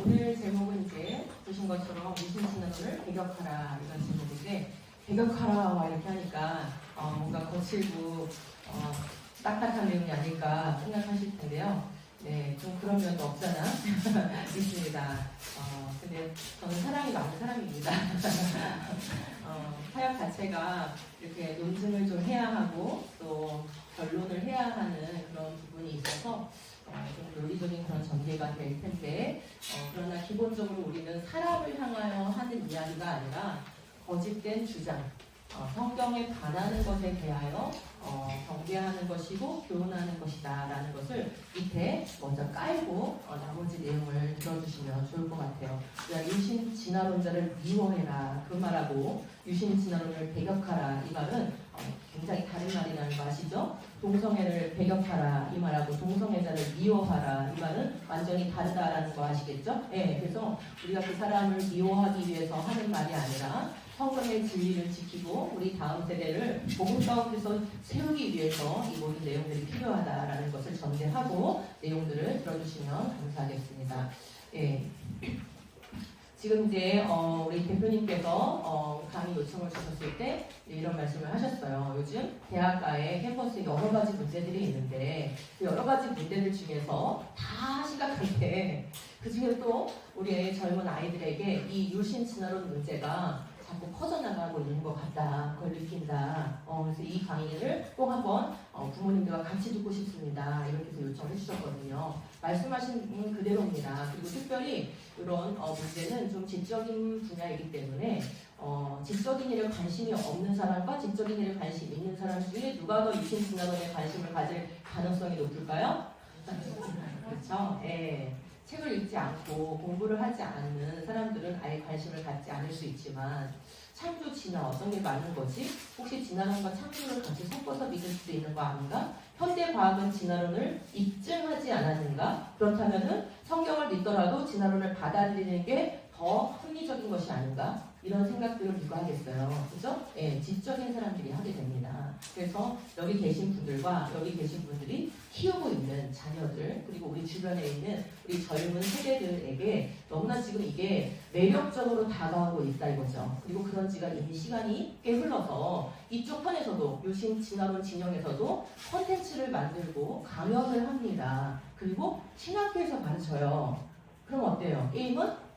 오늘 제목은 이제 보신 것처럼 유신신앙론을 배격하라 이런 제목인데, 배격하라 이렇게 하니까 뭔가 거칠고 딱딱한 내용이 아닐까 생각하실 텐데요. 네, 좀 그런 면도 없잖아 있습니다. 근데 저는 사랑이 많은 사람입니다. 사역 자체가 이렇게 논증을 좀 해야 하고 또 결론을 해야 하는 그런 부분이 있어서 좀 논리적인 그런 전개가 될 텐데, 그러나 기본적으로 우리는 사람을 향하여 하는 이야기가 아니라 거짓된 주장, 성경에 반하는 것에 대하여 경계하는 것이고 교훈하는 것이다 라는 것을 밑에 먼저 깔고 나머지 내용을 들어주시면 좋을 것 같아요. 유신 진화론자를 미워해라 그 말하고 유신 진화론을 배격하라 이 말은 굉장히 다른 말이라는 거 아시죠? 동성애를 배격하라 이 말하고 동성애자를 미워하라 이 말은 완전히 다르다라는 거 아시겠죠? 네, 그래서 우리가 그 사람을 미워하기 위해서 하는 말이 아니라 성경의 진리를 지키고 우리 다음 세대를 복음 가운데서 세우기 위해서 이 모든 내용들이 필요하다라는 것을 전제하고 내용들을 들어주시면 감사하겠습니다. 예. 지금 이제 우리 대표님께서 강의 요청을 주셨을 때 이런 말씀을 하셨어요. 요즘 대학가에 캠퍼스에 여러 가지 문제들이 있는데 그 여러 가지 문제들 중에서 다 심각한데 그 중에 또 우리의 젊은 아이들에게 이 유신 진화론 문제가 자꾸 퍼져나가고 있는 것 같다. 그걸 느낀다. 그래서 이 강의를 꼭 한번 부모님들과 같이 듣고 싶습니다. 이렇게 해서 요청을 해주셨거든요. 말씀하신 그대로입니다. 그리고 특별히 이런 문제는 좀 지적인 분야이기 때문에 지적인 일에 관심이 없는 사람과 지적인 일에 관심이 있는 사람 중에 누가 더 유신 진화론에 관심을 가질 가능성이 높을까요? 그렇죠? 예. 책을 읽지 않고 공부를 하지 않는 사람들은 아예 관심을 갖지 않을 수 있지만 창조 진화 어떤 게 맞는 거지? 혹시 진화론과 창조를 같이 섞어서 믿을 수도 있는 거 아닌가? 현대 과학은 진화론을 입증하지 않았는가? 그렇다면은 성경을 믿더라도 진화론을 받아들이는 게 더 합리적인 것이 아닌가? 이런 생각들을 누가 하겠어요? 그죠? 예, 지적인 사람들이 하게 됩니다. 그래서 여기 계신 분들과 여기 계신 분들이 키우고 있는 자녀들, 그리고 우리 주변에 있는 우리 젊은 세대들에게 너무나 지금 이게 매력적으로 다가오고 있다 이거죠. 그리고 그런 지가 이미 시간이 꽤 흘러서 이쪽 편에서도 유신 진화론 진영에서도 콘텐츠를 만들고 강연을 합니다. 그리고 신학교에서 가르쳐요. 그럼 어때요? 게임은?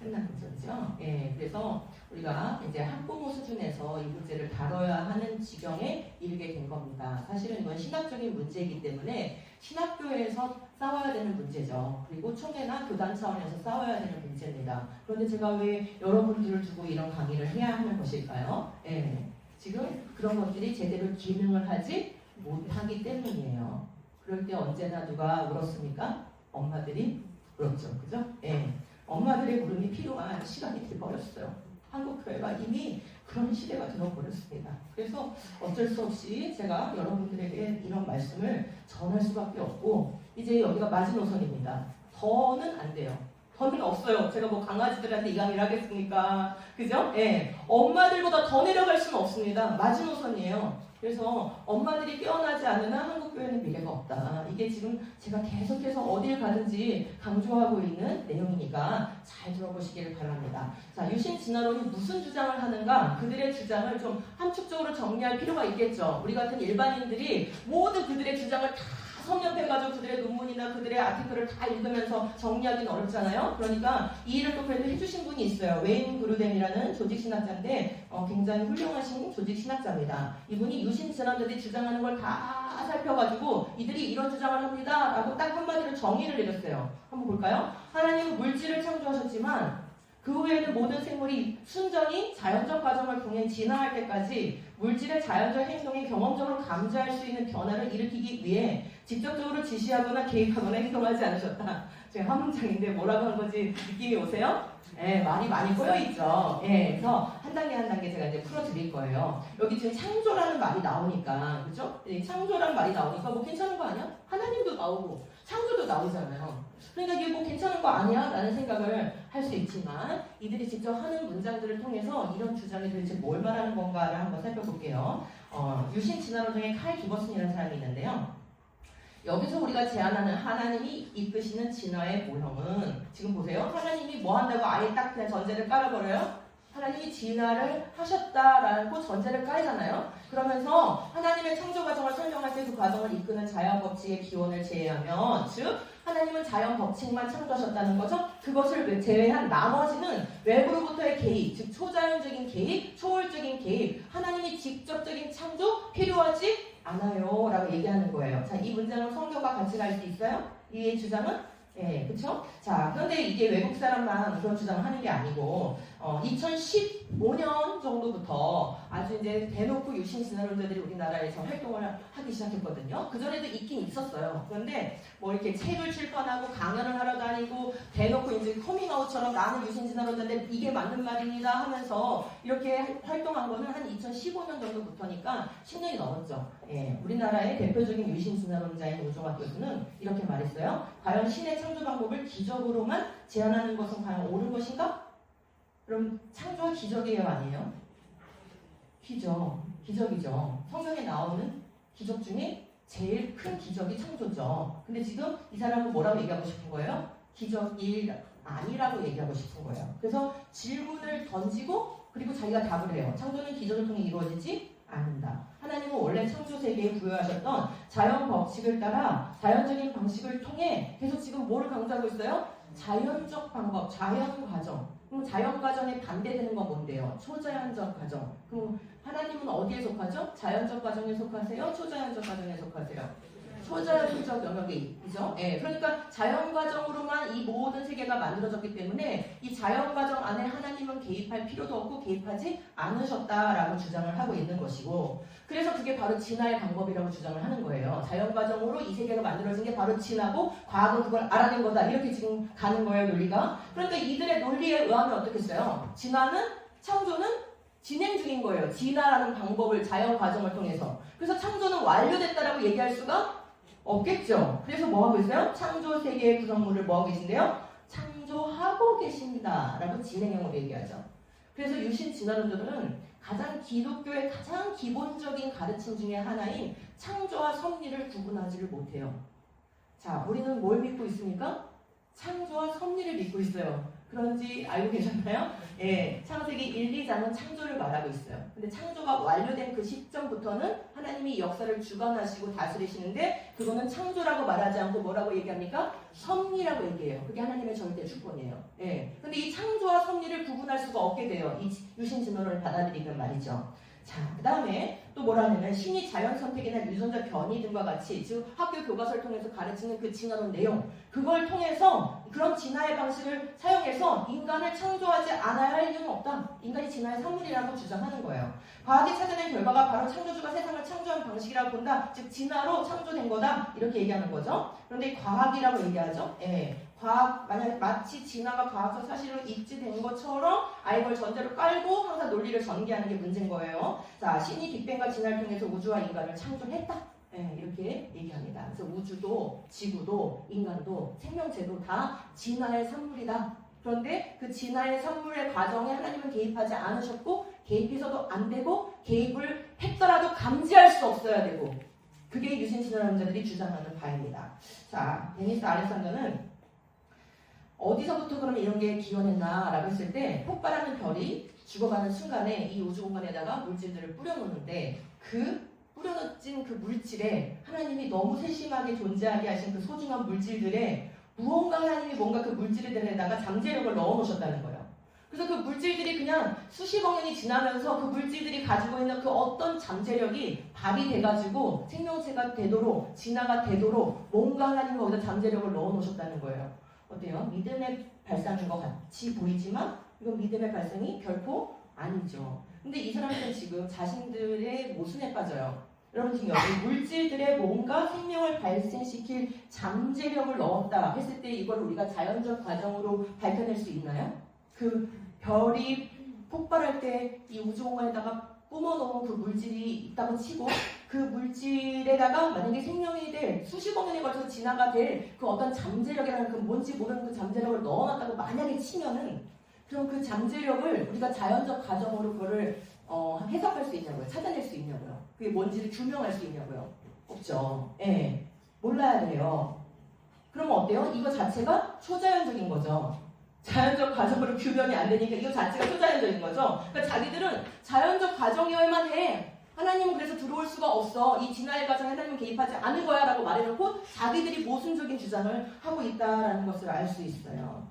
끝난 거죠. 예, 그래서 우리가 이제 학부모 수준에서 이 문제를 다뤄야 하는 지경에 이르게 된 겁니다. 사실은 이건 신학적인 문제이기 때문에 신학교에서 싸워야 되는 문제죠. 그리고 총회나 교단 차원에서 싸워야 되는 문제입니다. 그런데 제가 왜 여러분들을 두고 이런 강의를 해야 하는 것일까요? 예, 지금 그런 것들이 제대로 기능을 하지 못하기 때문이에요. 그럴 때 언제나 누가 울었습니까? 엄마들이 울었죠. 그죠? 예. 엄마들의 울음이 필요한 시간이 되어버렸어요. 한국교회가 이미 그런 시대가 되어버렸습니다. 그래서 어쩔 수 없이 제가 여러분들에게 이런 말씀을 전할 수밖에 없고, 이제 여기가 마지노선입니다. 더는 안 돼요. 더는 없어요. 제가 뭐 강아지들한테 이 강의를 하겠습니까? 그죠? 예. 엄마들보다 더 내려갈 수는 없습니다. 마지노선이에요. 그래서 엄마들이 깨어나지 않으면 한국교회는 미래가 없다. 이게 지금 제가 계속해서 어딜 가든지 강조하고 있는 내용이니까 잘 들어보시기를 바랍니다. 자, 유신 진화론이 무슨 주장을 하는가? 그들의 주장을 좀 함축적으로 정리할 필요가 있겠죠. 우리 같은 일반인들이 모든 그들의 주장을 다 성년해가지고 그들의 논문이나 그들의 아티클을 다 읽으면서 정리하기는 어렵잖아요. 그러니까 이 일을 또 그래도 해주신 분이 있어요. 웨인 그루덴이라는 조직신학자인데 굉장히 훌륭하신 조직신학자입니다. 이분이 유신 진화론자들이 주장하는 걸 다 살펴가지고 이들이 이런 주장을 합니다 라고 딱 한마디로 정의를 내렸어요. 한번 볼까요? 하나님은 물질을 창조하셨지만 그 후에는 모든 생물이 순전히 자연적 과정을 통해 진화할 때까지 물질의 자연적 행동이 경험적으로 감지할 수 있는 변화를 일으키기 위해 직접적으로 지시하거나 개입하거나 행동하지 않으셨다. 제가 한 문장인데 뭐라고 한 건지 느낌이 오세요? 예, 말이 많이 꼬여있죠. 예, 그래서 한 단계 한 단계 제가 이제 풀어드릴 거예요. 여기 지금 창조라는 말이 나오니까, 그죠? 창조라는 말이 나오니까 뭐 괜찮은 거 아니야? 하나님도 나오고, 창조도 나오잖아요. 그러니까 이게 뭐 괜찮은 거 아니야? 라는 생각을 할 수 있지만 이들이 직접 하는 문장들을 통해서 이런 주장이 도대체 뭘 말하는 건가를 한번 살펴볼게요. 유신 진화론 중에 칼 기버슨이라는 사람이 있는데요. 여기서 우리가 제안하는 하나님이 이끄시는 진화의 모형은 지금 보세요. 하나님이 뭐 한다고 아예 딱 그냥 전제를 깔아버려요. 하나님이 진화를 하셨다라고 전제를 깔잖아요. 그러면서 하나님의 창조 과정을 설명할 때 그 과정을 이끄는 자연 법칙의 기원을 제외하면, 즉 하나님은 자연 법칙만 창조하셨다는 거죠. 그것을 제외한 나머지는 외부로부터의 개입, 즉 초자연적인 개입, 초월적인 개입, 하나님이 직접적인 창조 필요하지 않아요 라고 얘기하는 거예요. 자, 이 문장은 성경과 같이 갈 수 있어요? 이 주장은? 예, 그쵸? 자, 그런데 이게 외국 사람만 그런 주장을 하는 게 아니고, 2015년 정도부터 아주 이제 대놓고 유신 진화론자들이 우리나라에서 활동을 하기 시작했거든요. 그전에도 있긴 있었어요. 그런데 뭐 이렇게 책을 출판하고 강연을 하러 다니고 대놓고 이제 커밍아웃처럼 나는 유신 진화론자인데 이게 맞는 말입니다 하면서 이렇게 활동한 거는 한 2015년 정도부터니까 10년이 넘었죠. 예, 우리나라의 대표적인 유신 진화론자인 오종학 교수는 이렇게 말했어요. 과연 신의 창조 방법을 기적으로만 제안하는 것은 과연 옳은 것인가? 그럼 창조가 기적이에요, 아니에요? 기적이죠. 성경에 나오는 기적 중에 제일 큰 기적이 창조죠. 근데 지금 이 사람은 뭐라고 얘기하고 싶은 거예요? 기적이 아니라고 얘기하고 싶은 거예요. 그래서 질문을 던지고 그리고 자기가 답을 해요. 창조는 기적을 통해 이루어지지 않는다. 하나님은 원래 창조 세계에 부여하셨던 자연 법칙을 따라 자연적인 방식을 통해 계속 지금 뭐를 강조하고 있어요? 자연적 방법, 자연 과정. 그럼 자연 과정에 반대되는 건 뭔데요? 초자연적 과정. 그럼 하나님은 어디에 속하죠? 자연적 과정에 속하세요? 초자연적 과정에 속하세요? 초자연적 영역이죠. 예, 그러니까 자연 과정으로만 이 모든 세계가 만들어졌기 때문에 이 자연 과정 안에 하나님은 개입할 필요도 없고 개입하지 않으셨다라고 주장을 하고 있는 것이고, 그래서 그게 바로 진화의 방법이라고 주장을 하는 거예요. 자연 과정으로 이 세계가 만들어진 게 바로 진화고 과학은 그걸 알아낸 거다. 이렇게 지금 가는 거예요, 논리가. 그러니까 이들의 논리에 의하면 어떻겠어요? 진화는, 창조는 진행 중인 거예요. 진화라는 방법을 자연 과정을 통해서. 그래서 창조는 완료됐다라고 얘기할 수가 없겠죠. 그래서 뭐 하고 있어요? 창조 세계의 구성물을 뭐 하고 계신데요? 창조하고 계십니다. 라고 진행형으로 얘기하죠. 그래서 유신 진화론자들은 가장 기독교의 가장 기본적인 가르침 중에 하나인 창조와 섭리를 구분하지를 못해요. 자, 우리는 뭘 믿고 있습니까? 창조와 섭리를 믿고 있어요. 그런지 알고 계셨나요? 예, 창세기 1, 2장은 창조를 말하고 있어요. 근데 창조가 완료된 그 시점부터는 하나님이 역사를 주관하시고 다스리시는데 그거는 창조라고 말하지 않고 뭐라고 얘기합니까? 섭리라고 얘기해요. 그게 하나님의 절대 주권이에요. 예, 근데 이 창조와 섭리를 구분할 수가 없게 돼요. 이 유신진화론을 받아들이면 말이죠. 자, 그 다음에 또 뭐라냐면 신이 자연 선택이나 유전자 변이 등과 같이 즉 학교 교과서를 통해서 가르치는 그 진화론 내용, 그걸 통해서 그런 진화의 방식을 사용해서 인간을 창조하지 않아야 할 이유는 없다. 인간이 진화의 산물이라고 주장하는 거예요. 과학이 찾아낸 결과가 바로 창조주가 세상을 창조한 방식이라고 본다. 즉 진화로 창조된 거다. 이렇게 얘기하는 거죠. 그런데 과학이라고 얘기하죠. 예. 과학, 만약 마치 진화가 과학적 사실로 입지된 것처럼 아예 그걸 전제로 깔고 항상 논리를 전개하는 게 문제인 거예요. 자, 신이 빅뱅과 진화를 통해서 우주와 인간을 창조했다. 네, 이렇게 얘기합니다. 그래서 우주도, 지구도, 인간도, 생명체도 다 진화의 산물이다. 그런데 그 진화의 산물의 과정에 하나님은 개입하지 않으셨고 개입해서도 안 되고 개입을 했더라도 감지할 수 없어야 되고, 그게 유신 진화론자들이 주장하는 바입니다. 자, 데니스 아레산더는 어디서부터 그러면 이런 게 기원했나 라고 했을 때 폭발하는 별이 죽어가는 순간에 이 우주 공간에다가 물질들을 뿌려놓는데 그 뿌려놓은 그 물질에 하나님이 너무 세심하게 존재하게 하신 그 소중한 물질들에 무언가 하나님이 뭔가 그 물질들에다가 잠재력을 넣어놓으셨다는 거예요. 그래서 그 물질들이 그냥 수십억 년이 지나면서 그 물질들이 가지고 있는 그 어떤 잠재력이 발휘돼가지고 생명체가 되도록 진화가 되도록 뭔가 하나님이 거기다 잠재력을 넣어놓으셨다는 거예요. 어때요? 믿음의 발상인 것 같이 보이지만 이건 믿음의 발상이 결코 아니죠. 근데 이 사람들은 지금 자신들의 모순에 빠져요. 여러분 지금 여기 물질들에 뭔가 생명을 발생시킬 잠재력을 넣었다 했을 때 이걸 우리가 자연적 과정으로 밝혀낼 수 있나요? 그 별이 폭발할 때 이 우주공간에다가 뿜어놓은 그 물질이 있다고 치고 그 물질에다가 만약에 생명이 될 수십억 년에 걸쳐서 진화가 될 그 어떤 잠재력이라는 그 뭔지 모르는 그 잠재력을 넣어놨다고 만약에 치면은 그럼 그 잠재력을 우리가 자연적 과정으로 그거를 해석할 수 있냐고요? 찾아낼 수 있냐고요? 그게 뭔지를 규명할 수 있냐고요? 없죠. 예. 몰라야 돼요. 그러면 어때요? 이거 자체가 초자연적인 거죠. 자연적 과정으로 규명이 안 되니까 이거 자체가 초자연적인 거죠. 그러니까 자기들은 자연적 과정이어야만 해. 하나님은 그래서 들어올 수가 없어. 이 진화의 과정에 하나님은 개입하지 않을 거야 라고 말해놓고 자기들이 모순적인 주장을 하고 있다라는 것을 알 수 있어요.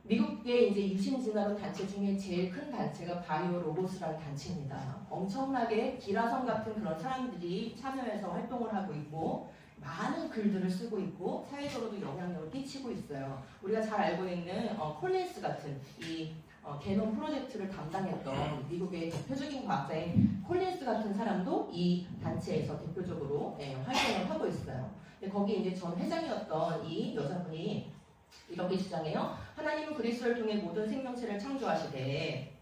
미국의 이제 유신진화론 단체 중에 제일 큰 단체가 바이오로고스라는 단체입니다. 엄청나게 기라성 같은 그런 사람들이 참여해서 활동을 하고 있고 많은 글들을 쓰고 있고 사회적으로도 영향력을 끼치고 있어요. 우리가 잘 알고 있는 콜린스 같은 이 게놈 프로젝트를 담당했던 미국의 대표적인 과학자인 콜린스 같은 사람도 이 단체에서 대표적으로 활동을 하고 있어요. 근데 거기 이제 전 회장이었던 이 여자분이 이렇게 주장해요. 하나님은 그리스도를 통해 모든 생명체를 창조하시되,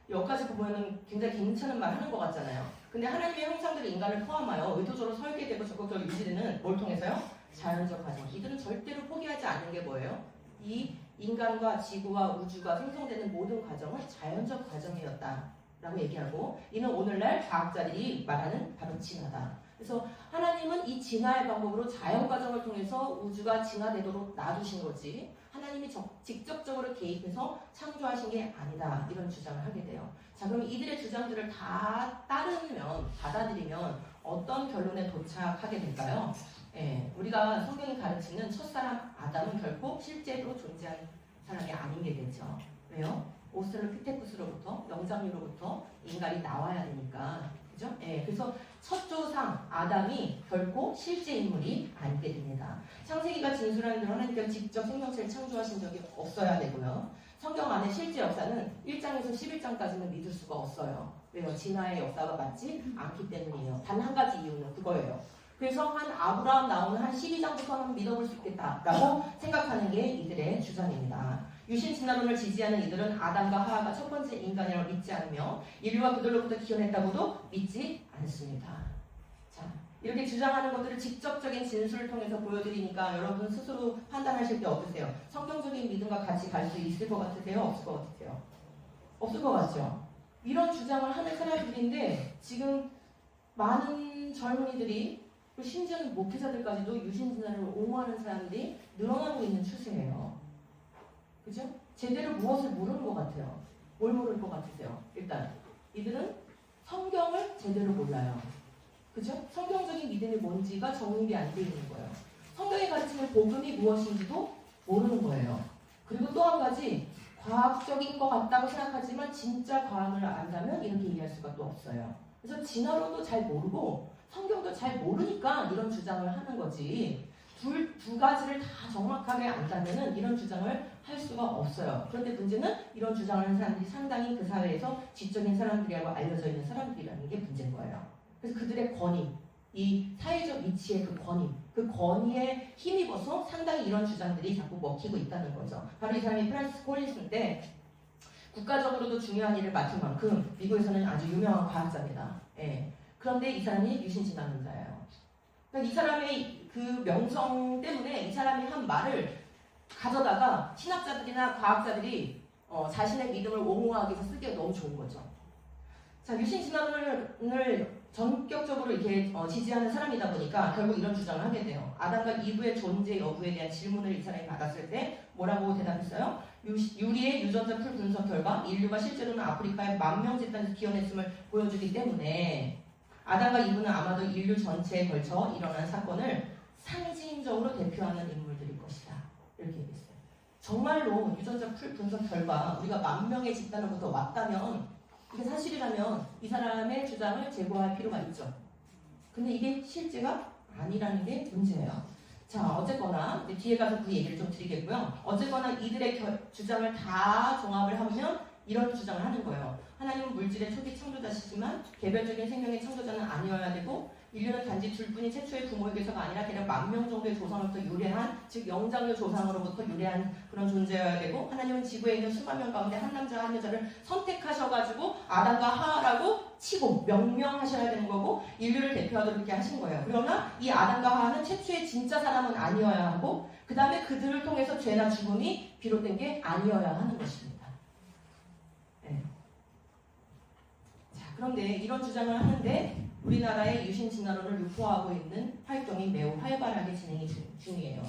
여기까지 보면은 굉장히 괜찮은 말 하는 것 같잖아요. 근데 하나님의 형상들을 인간을 포함하여 의도적으로 설계되고 적극적으로 유지되는 뭘 통해서요? 자연적 과정. 이들은 절대로 포기하지 않는 게 뭐예요? 이 인간과 지구와 우주가 생성되는 모든 과정은 자연적 과정이었다라고 얘기하고, 이는 오늘날 과학자들이 말하는 바로 진화다. 그래서 하나님은 이 진화의 방법으로 자연 과정을 통해서 우주가 진화되도록 놔두신 거지, 하나님이 직접적으로 개입해서 창조하신 게 아니다, 이런 주장을 하게 돼요. 자, 그럼 이들의 주장들을 다 따르면, 받아들이면 어떤 결론에 도착하게 될까요? 우리가 성경이 가르치는 첫사람 아담은 결코 실제로 존재한 사람이 아닌 게 되죠. 왜요? 오스트랄로피테쿠스로부터, 영장류로부터 인간이 나와야 되니까. 그죠? 그래서 첫 조상 아담이 결코 실제 인물이 아니게 됩니다. 창세기가 진술하는 대로 하나님께서 직접 생명체를 창조하신 적이 없어야 되고요. 성경 안에 실제 역사는 1장에서 11장까지는 믿을 수가 없어요. 왜요? 진화의 역사가 맞지 않기 때문이에요. 단 한 가지 이유는 그거예요. 그래서 한 아브라함 나오는 한 12장부터는 믿어볼 수 있겠다라고 생각하는 게 이들의 주장입니다. 유신진화론을 지지하는 이들은 아담과 하와가 첫 번째 인간이라고 믿지 않으며 인류가 그들로부터 기원했다고도 믿지 않습니다. 자, 이렇게 주장하는 것들을 직접적인 진술을 통해서 보여드리니까 여러분 스스로 판단하실 때 어떠세요? 성경적인 믿음과 같이 갈 수 있을 것 같으세요? 없을 것 같으세요? 없을 것 같죠? 이런 주장을 하는 사람들인데 지금 많은 젊은이들이, 심지어는 목회자들까지도 유신진화를 옹호하는 사람들이 늘어나고 있는 추세예요. 그죠? 제대로 무엇을 모르는 것 같아요. 뭘 모를 것 같으세요? 일단 이들은 성경을 제대로 몰라요. 그죠? 성경적인 믿음이 뭔지가 정립이 안 돼 있는 거예요. 성경이 가르치는 복음이 무엇인지도 모르는 거예요. 그리고 또 한 가지, 과학적인 것 같다고 생각하지만 진짜 과학을 안다면 이렇게 얘기할 수가 또 없어요. 그래서 진화론도 잘 모르고 성경도 잘 모르니까 이런 주장을 하는 거지, 두 가지를 다 정확하게 안다면은 이런 주장을 할 수가 없어요. 그런데 문제는 이런 주장을 하는 사람들이 상당히 그 사회에서 지적인 사람들이라고 알려져 있는 사람들이라는 게 문제인 거예요. 그래서 그들의 권위, 이 사회적 위치의 그 권위에 힘입어서 상당히 이런 주장들이 자꾸 먹히고 있다는 거죠. 바로 이 사람이 프란시스 콜린스인데, 국가적으로도 중요한 일을 맡은 만큼 미국에서는 아주 유명한 과학자입니다. 그런데 이 사람이 유신진화론자예요. 그러니까 이 사람의 그 명성 때문에 이 사람이 한 말을 가져다가 신학자들이나 과학자들이 자신의 믿음을 옹호하기 위해서 쓰기가 너무 좋은 거죠. 자, 유신진화론을 전격적으로 이렇게 지지하는 사람이다 보니까 결국 이런 주장을 하게 돼요. 아담과 이브의 존재 여부에 대한 질문을 이 사람이 받았을 때 뭐라고 대답했어요? 유리의 유전자 풀 분석 결과 인류가 실제로는 아프리카의 만명 집단에서 기원했음을 보여주기 때문에 아담과 이브는 아마도 인류 전체에 걸쳐 일어난 사건을 상징적으로 대표하는 인물들일 것이다, 이렇게 얘기했어요. 정말로 유전자 풀 분석 결과 우리가 만명의 집단으로부터 왔다면, 이게 사실이라면 이 사람의 주장을 제고할 필요가 있죠. 근데 이게 실제가 아니라는 게 문제예요. 자, 어쨌거나 뒤에 가서 그 얘기를 좀 드리겠고요. 어쨌거나 이들의 주장을 다 종합을 하면 이런 주장을 하는 거예요. 하나님은 물질의 초기 창조자시지만 개별적인 생명의 창조자는 아니어야 되고, 인류는 단지 둘뿐이 최초의 부모에게서가 아니라 대략 10,000명 정도의 조상으로부터 유래한, 즉 영장류 조상으로부터 유래한 그런 존재여야 되고, 하나님은 지구에 있는 수만 명 가운데 한 남자와 한 여자를 선택하셔가지고 아담과 하와라고 치고 명명하셔야 되는 거고, 인류를 대표하도록 이렇게 하신 거예요. 그러나 이 아담과 하와는 최초의 진짜 사람은 아니어야 하고, 그 다음에 그들을 통해서 죄나 죽음이 비롯된 게 아니어야 하는 것입니다. 그런데 이런 주장을 하는데 우리나라의 유신 진화론을 유포하고 있는 활동이 매우 활발하게 진행이 중이에요.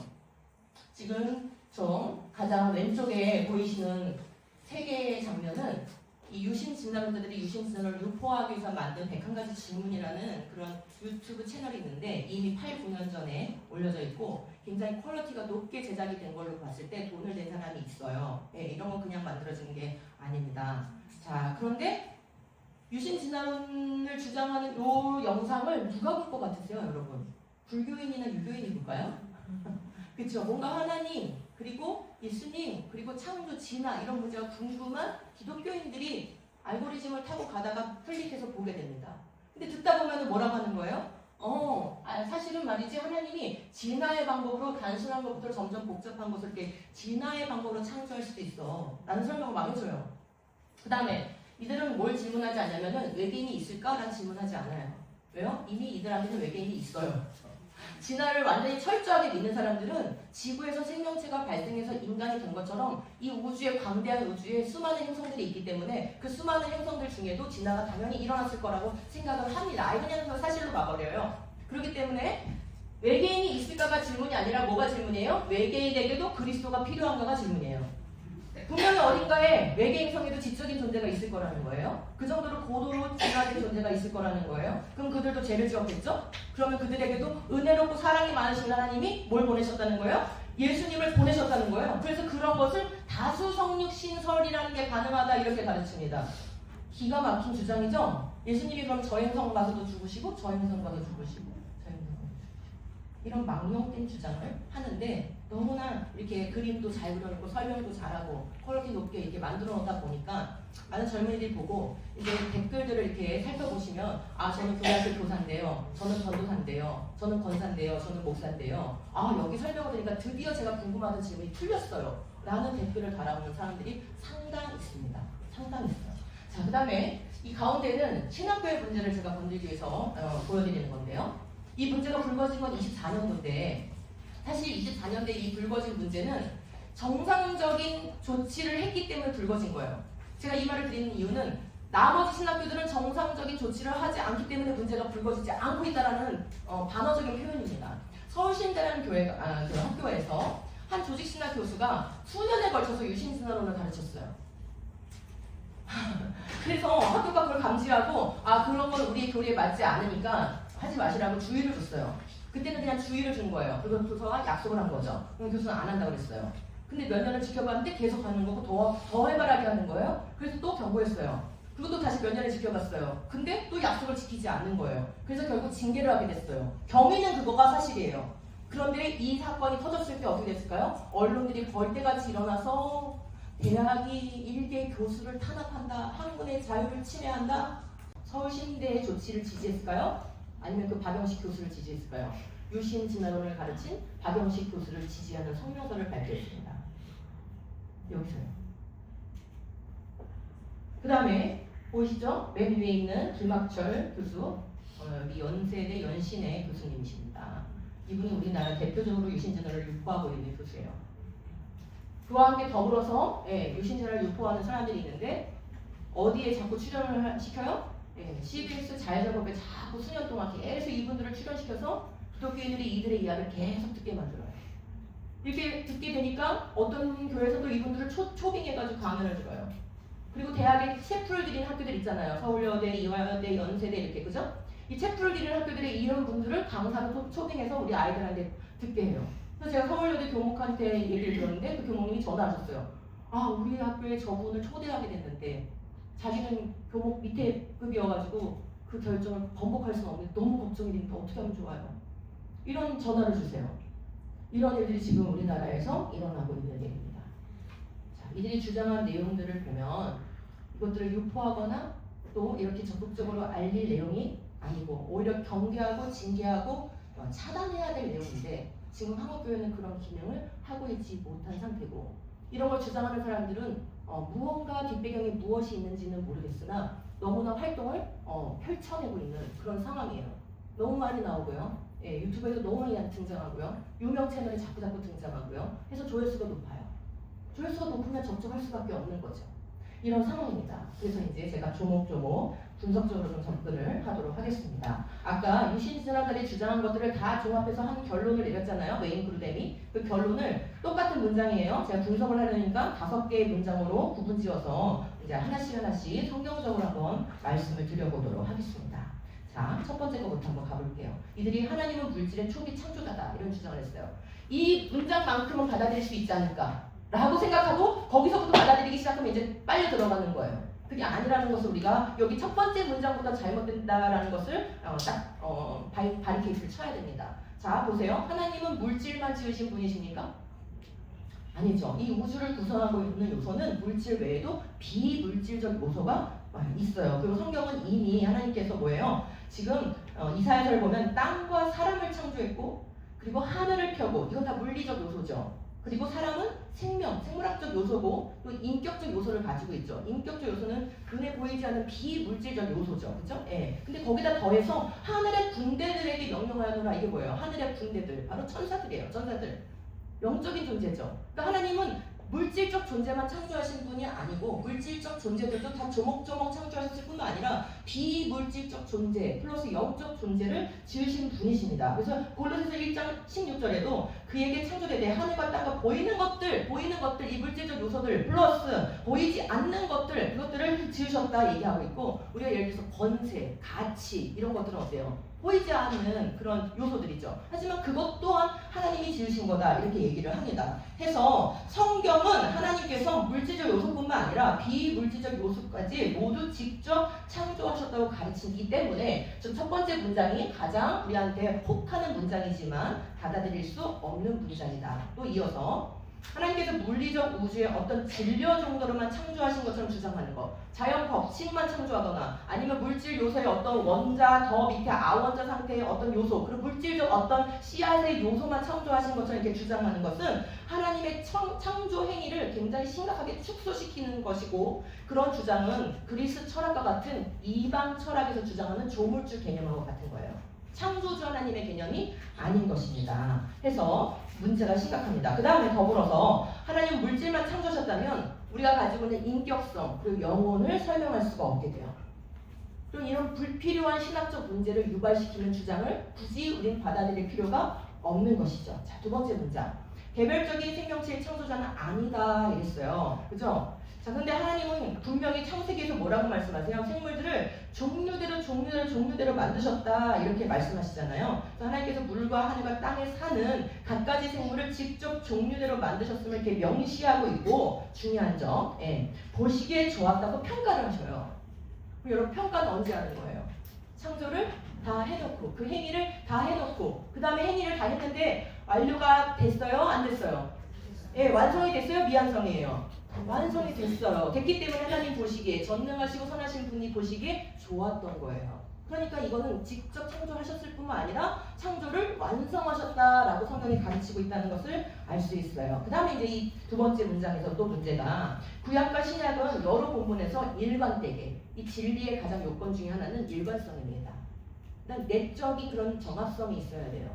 지금 저 가장 왼쪽에 보이시는 세 개의 장면은 이 유신 진화론자들이 유신 진화론을 유포하기 위해서 만든 101가지 질문이라는 그런 유튜브 채널이 있는데 이미 8, 9년 전에 올려져 있고 굉장히 퀄리티가 높게 제작이 된 걸로 봤을 때 돈을 낸 사람이 있어요. 네, 이런 건 그냥 만들어진 게 아닙니다. 자, 그런데 유신 진화론을 주장하는 이 영상을 누가 볼 것 같으세요, 여러분? 불교인이나 유교인이 볼까요? 그렇죠. 뭔가 하나님, 그리고 예수님, 그리고 창조, 진화 이런 문제가 궁금한 기독교인들이 알고리즘을 타고 가다가 클릭해서 보게 됩니다. 근데 듣다 보면 뭐라고 하는 거예요? 사실은 말이지 하나님이 진화의 방법으로 단순한 것부터 점점 복잡한 것을 이렇게 진화의 방법으로 창조할 수도 있어. 라는 설명을 막 해줘요. 그 다음에 이들은 뭘 질문하지 않냐면은 외계인이 있을까? 라는 질문하지 않아요. 왜요? 이미 이들한테는 외계인이 있어요. 진화를 완전히 철저하게 믿는 사람들은 지구에서 생명체가 발생해서 인간이 된 것처럼 이 우주에 광대한 우주에 수많은 행성들이 있기 때문에 그 수많은 행성들 중에도 진화가 당연히 일어났을 거라고 생각을 합니다. 그냥 사실로 봐버려요. 그렇기 때문에 외계인이 있을까가 질문이 아니라 뭐가 질문이에요? 외계인에게도 그리스도가 필요한가가 질문이에요. 분명히 어딘가에 외계행성에도 지적인 존재가 있을 거라는 거예요. 그 정도로 고도로 진화된 존재가 있을 거라는 거예요. 그럼 그들도 죄를 지었겠죠? 그러면 그들에게도 은혜롭고 사랑이 많으신 하나님이 뭘 보내셨다는 거예요? 예수님을 보내셨다는 거예요. 그래서 그런 것을 다수 성육 신설이라는 게 가능하다 이렇게 가르칩니다. 기가 막힌 주장이죠? 예수님이 그럼 저 행성 가서도 죽으시고 저 행성 가서 죽으시고 저 행성 가서 죽으시고 이런 망령된 주장을 하는데 너무나 이렇게 그림도 잘 그려놓고 설명도 잘하고 퀄리티 높게 이렇게 만들어 놓다 보니까 많은 젊은이들이 보고 이제 댓글들을 이렇게 살펴보시면 저는 교회학교 교사인데요, 저는 전도사인데요, 저는 권사인데요, 저는 목사인데요, 여기 설명을 들으니까 드디어 제가 궁금하던 질문이 풀렸어요 라는 댓글을 달아오는 사람들이 상당히 있습니다. 상당히 있어요. 자, 그 다음에 이 가운데는 신학교의 문제를 제가 건들기 위해서 보여드리는 건데요. 이 문제가 불거진 건 24년도인데 사실 24년대 이 불거진 문제는 정상적인 조치를 했기 때문에 불거진 거예요. 제가 이 말을 드리는 이유는 나머지 신학교들은 정상적인 조치를 하지 않기 때문에 문제가 불거지지 않고 있다는 반어적인 표현입니다. 서울신대라는 그 학교에서 한 조직신학 교수가 수년에 걸쳐서 유신진화론을 가르쳤어요. 그래서 학교가 그걸 감지하고 그런 건 우리 교리에 맞지 않으니까 하지 마시라고 주의를 줬어요. 그때는 그냥 주의를 준 거예요. 그리고 교수가 약속을 한 거죠. 그럼 교수는 안 한다고 그랬어요. 근데 몇 년을 지켜봤는데 계속 하는 거고 더 해발하게 하는 거예요. 그래서 또 경고했어요. 그리고 또 다시 몇 년을 지켜봤어요. 근데 또 약속을 지키지 않는 거예요. 그래서 결국 징계를 하게 됐어요. 경위는 그거가 사실이에요. 그런데 이 사건이 터졌을 때 어떻게 됐을까요? 언론들이 벌떼같이 일어나서 대학이 일개 교수를 탄압한다, 학문의 자유를 침해한다, 서울신대의 조치를 지지했을까요? 아니면 그 박영식 교수를 지지했을까요? 유신 진화론을 가르친 박영식 교수를 지지하는 성명서를 발표했습니다. 여기서요. 그 다음에 보이시죠? 맨 위에 있는 김학철 교수, 이 연세대 연신의 교수님이십니다. 이분이 우리나라 대표적으로 유신 진화를 유포하고 있는 교수예요. 그와 함께 더불어서 유신 진화를 유포하는 사람들이 있는데 어디에 자꾸 출연을 시켜요? CBS 자유작업에 자꾸 수년 동안 계속 이분들을 출연시켜서 기독교인들이 이들의 이야기를 계속 듣게 만들어요. 이렇게 듣게 되니까 어떤 교회에서도 이분들을 초빙해가지고 강연을 들어요. 그리고 대학에 체프를 드리는 학교들 있잖아요. 서울여대, 이화여대, 연세대 이렇게, 그죠? 이 체프를 드리는 학교들의 이런 분들을 강사로 초빙해서 우리 아이들한테 듣게 해요. 그래서 제가 서울여대 교목한테 얘기를 들었는데 그 교목님이 전화하셨어요. 우리 학교에 저분을 초대하게 됐는데 자기는 교목 밑에 급이어가지고 그 결정을 번복할 수는 없는데 너무 걱정이 되니까 어떻게 하면 좋아요? 이런 전화를 주세요. 이런 일들이 지금 우리나라에서 일어나고 있는 일입니다. 자, 이들이 주장한 내용들을 보면 이것들을 유포하거나 또 이렇게 적극적으로 알릴 내용이 아니고 오히려 경계하고 징계하고 차단해야 될 내용인데 지금 한국교회는 그런 기능을 하고 있지 못한 상태고 이런 걸 주장하는 사람들은 무언가 뒷배경에 무엇이 있는지는 모르겠으나 너무나 활동을 펼쳐내고 있는 그런 상황이에요. 너무 많이 나오고요. 유튜브에도 너무 많이 등장하고요. 유명 채널이 자꾸 등장하고요. 해서 조회수가 높아요. 조회수가 높으면 접촉할 수밖에 없는 거죠. 이런 상황입니다. 그래서 이제 제가 조목조목 분석적으로 좀 접근을 하도록 하겠습니다. 아까 유신신학자들이 주장한 것들을 다 종합해서 한 결론을 내렸잖아요. 메인 그루뎀이. 그 결론을 똑같은 문장이에요. 제가 분석을 하려니까 5개의 문장으로 구분지어서 이제 하나씩 성경적으로 한번 말씀을 드려보도록 하겠습니다. 자, 첫 번째 거부터 한번 가볼게요. 이들이 하나님은 물질의 초기 창조자다 이런 주장을 했어요. 이 문장만큼은 받아들일 수 있지 않을까 라고 생각하고 거기서부터 받아들이기 시작하면 이제 빨려 들어가는 거예요. 그게 아니라는 것을 우리가 여기 첫 번째 문장보다 잘못된다라는 것을 바리케이트를 쳐야 됩니다. 자, 보세요. 하나님은 물질만 지으신 분이십니까? 아니죠. 이 우주를 구성하고 있는 요소는 물질 외에도 비물질적 요소가 있어요. 그리고 성경은 이미 하나님께서 뭐예요? 지금 이사야서를 보면 땅과 사람을 창조했고 그리고 하늘을 펴고 이건 다 물리적 요소죠. 그리고 사람은 생물학적 요소고 또 인격적 요소를 가지고 있죠. 인격적 요소는 눈에 보이지 않는 비물질적 요소죠. 그죠? 예. 근데 거기다 더해서 하늘의 군대들에게 명령하노라. 이게 뭐예요? 하늘의 군대들. 바로 천사들이에요. 천사들. 영적인 존재죠. 그러니까 하나님은 물질적 존재만 창조하신 분이 아니고 물질적 존재들도 다 조목조목 창조하셨을 뿐만 아니라 비물질적 존재 플러스 영적 존재를 지으신 분이십니다. 그래서 골로새서 1장 16절에도 그에게 창조되되 하늘과 땅과 보이는 것들 이 물질적 요소들 플러스 보이지 않는 것들 이것들을 지으셨다 얘기하고 있고 우리가 예를 들어서 권세, 가치 이런 것들은 어때요? 보이지 않는 그런 요소들이죠. 하지만 그것 또한 하나님이 지으신 거다 이렇게 얘기를 합니다. 해서 성경은 하나님께서 물질적 요소뿐만 아니라 비물질적 요소까지 모두 직접 창조하셨다고 가르치기 때문에 첫 번째 문장이 가장 우리한테 혹하는 문장이지만 받아들일 수 없는 문장이다. 또 이어서 하나님께서 물리적 우주의 어떤 진료 정도로만 창조하신 것처럼 주장하는 것, 자연 법칙만 창조하거나 아니면 물질 요소의 어떤 원자 더 밑에 아원자 상태의 어떤 요소 그리고 물질적 어떤 씨앗의 요소만 창조하신 것처럼 이렇게 주장하는 것은 하나님의 창조 행위를 굉장히 심각하게 축소시키는 것이고 그런 주장은 그리스 철학과 같은 이방 철학에서 주장하는 조물주 개념하고 같은 거예요. 창조주 하나님의 개념이 아닌 것입니다. 해서 문제가 심각합니다. 그 다음에 더불어서 하나님 물질만 창조하셨다면 우리가 가지고 있는 인격성 그리고 영혼을 설명할 수가 없게 돼요. 그럼 이런 불필요한 신학적 문제를 유발시키는 주장을 굳이 우리는 받아들일 필요가 없는 것이죠. 자, 두 번째 문장. 개별적인 생명체의 창조자는 아니다 이랬어요. 그죠? 자, 근데 하나님은 분명히 창세기에서 뭐라고 말씀하세요? 생물들을 종류대로 만드셨다 이렇게 말씀하시잖아요. 그래서 하나님께서 물과 하늘과 땅에 사는 갖가지 생물을 직접 종류대로 만드셨음을 이렇게 명시하고 있고 중요한 점, 보시기에 좋았다고 평가를 하셔요. 그럼 여러분 평가는 언제 하는 거예요? 창조를 다 해놓고 그 행위를 다 해놓고 그 다음에 행위를 다 했는데 완료가 됐어요? 안 됐어요? 완성이 됐어요? 미완성이에요? 완성이 됐어요. 됐기 때문에 하나님 보시기에 전능하시고 선하신 분이 보시기에 좋았던 거예요. 그러니까 이거는 직접 창조하셨을 뿐만 아니라 창조를 완성하셨다라고 성경이 가르치고 있다는 것을 알 수 있어요. 그 다음에 이제 이 두 번째 문장에서 또 문제가 구약과 신약은 여러 본문에서 일관되게 이 진리의 가장 요건 중에 하나는 일관성입니다. 일단 내적인 그런 정합성이 있어야 돼요.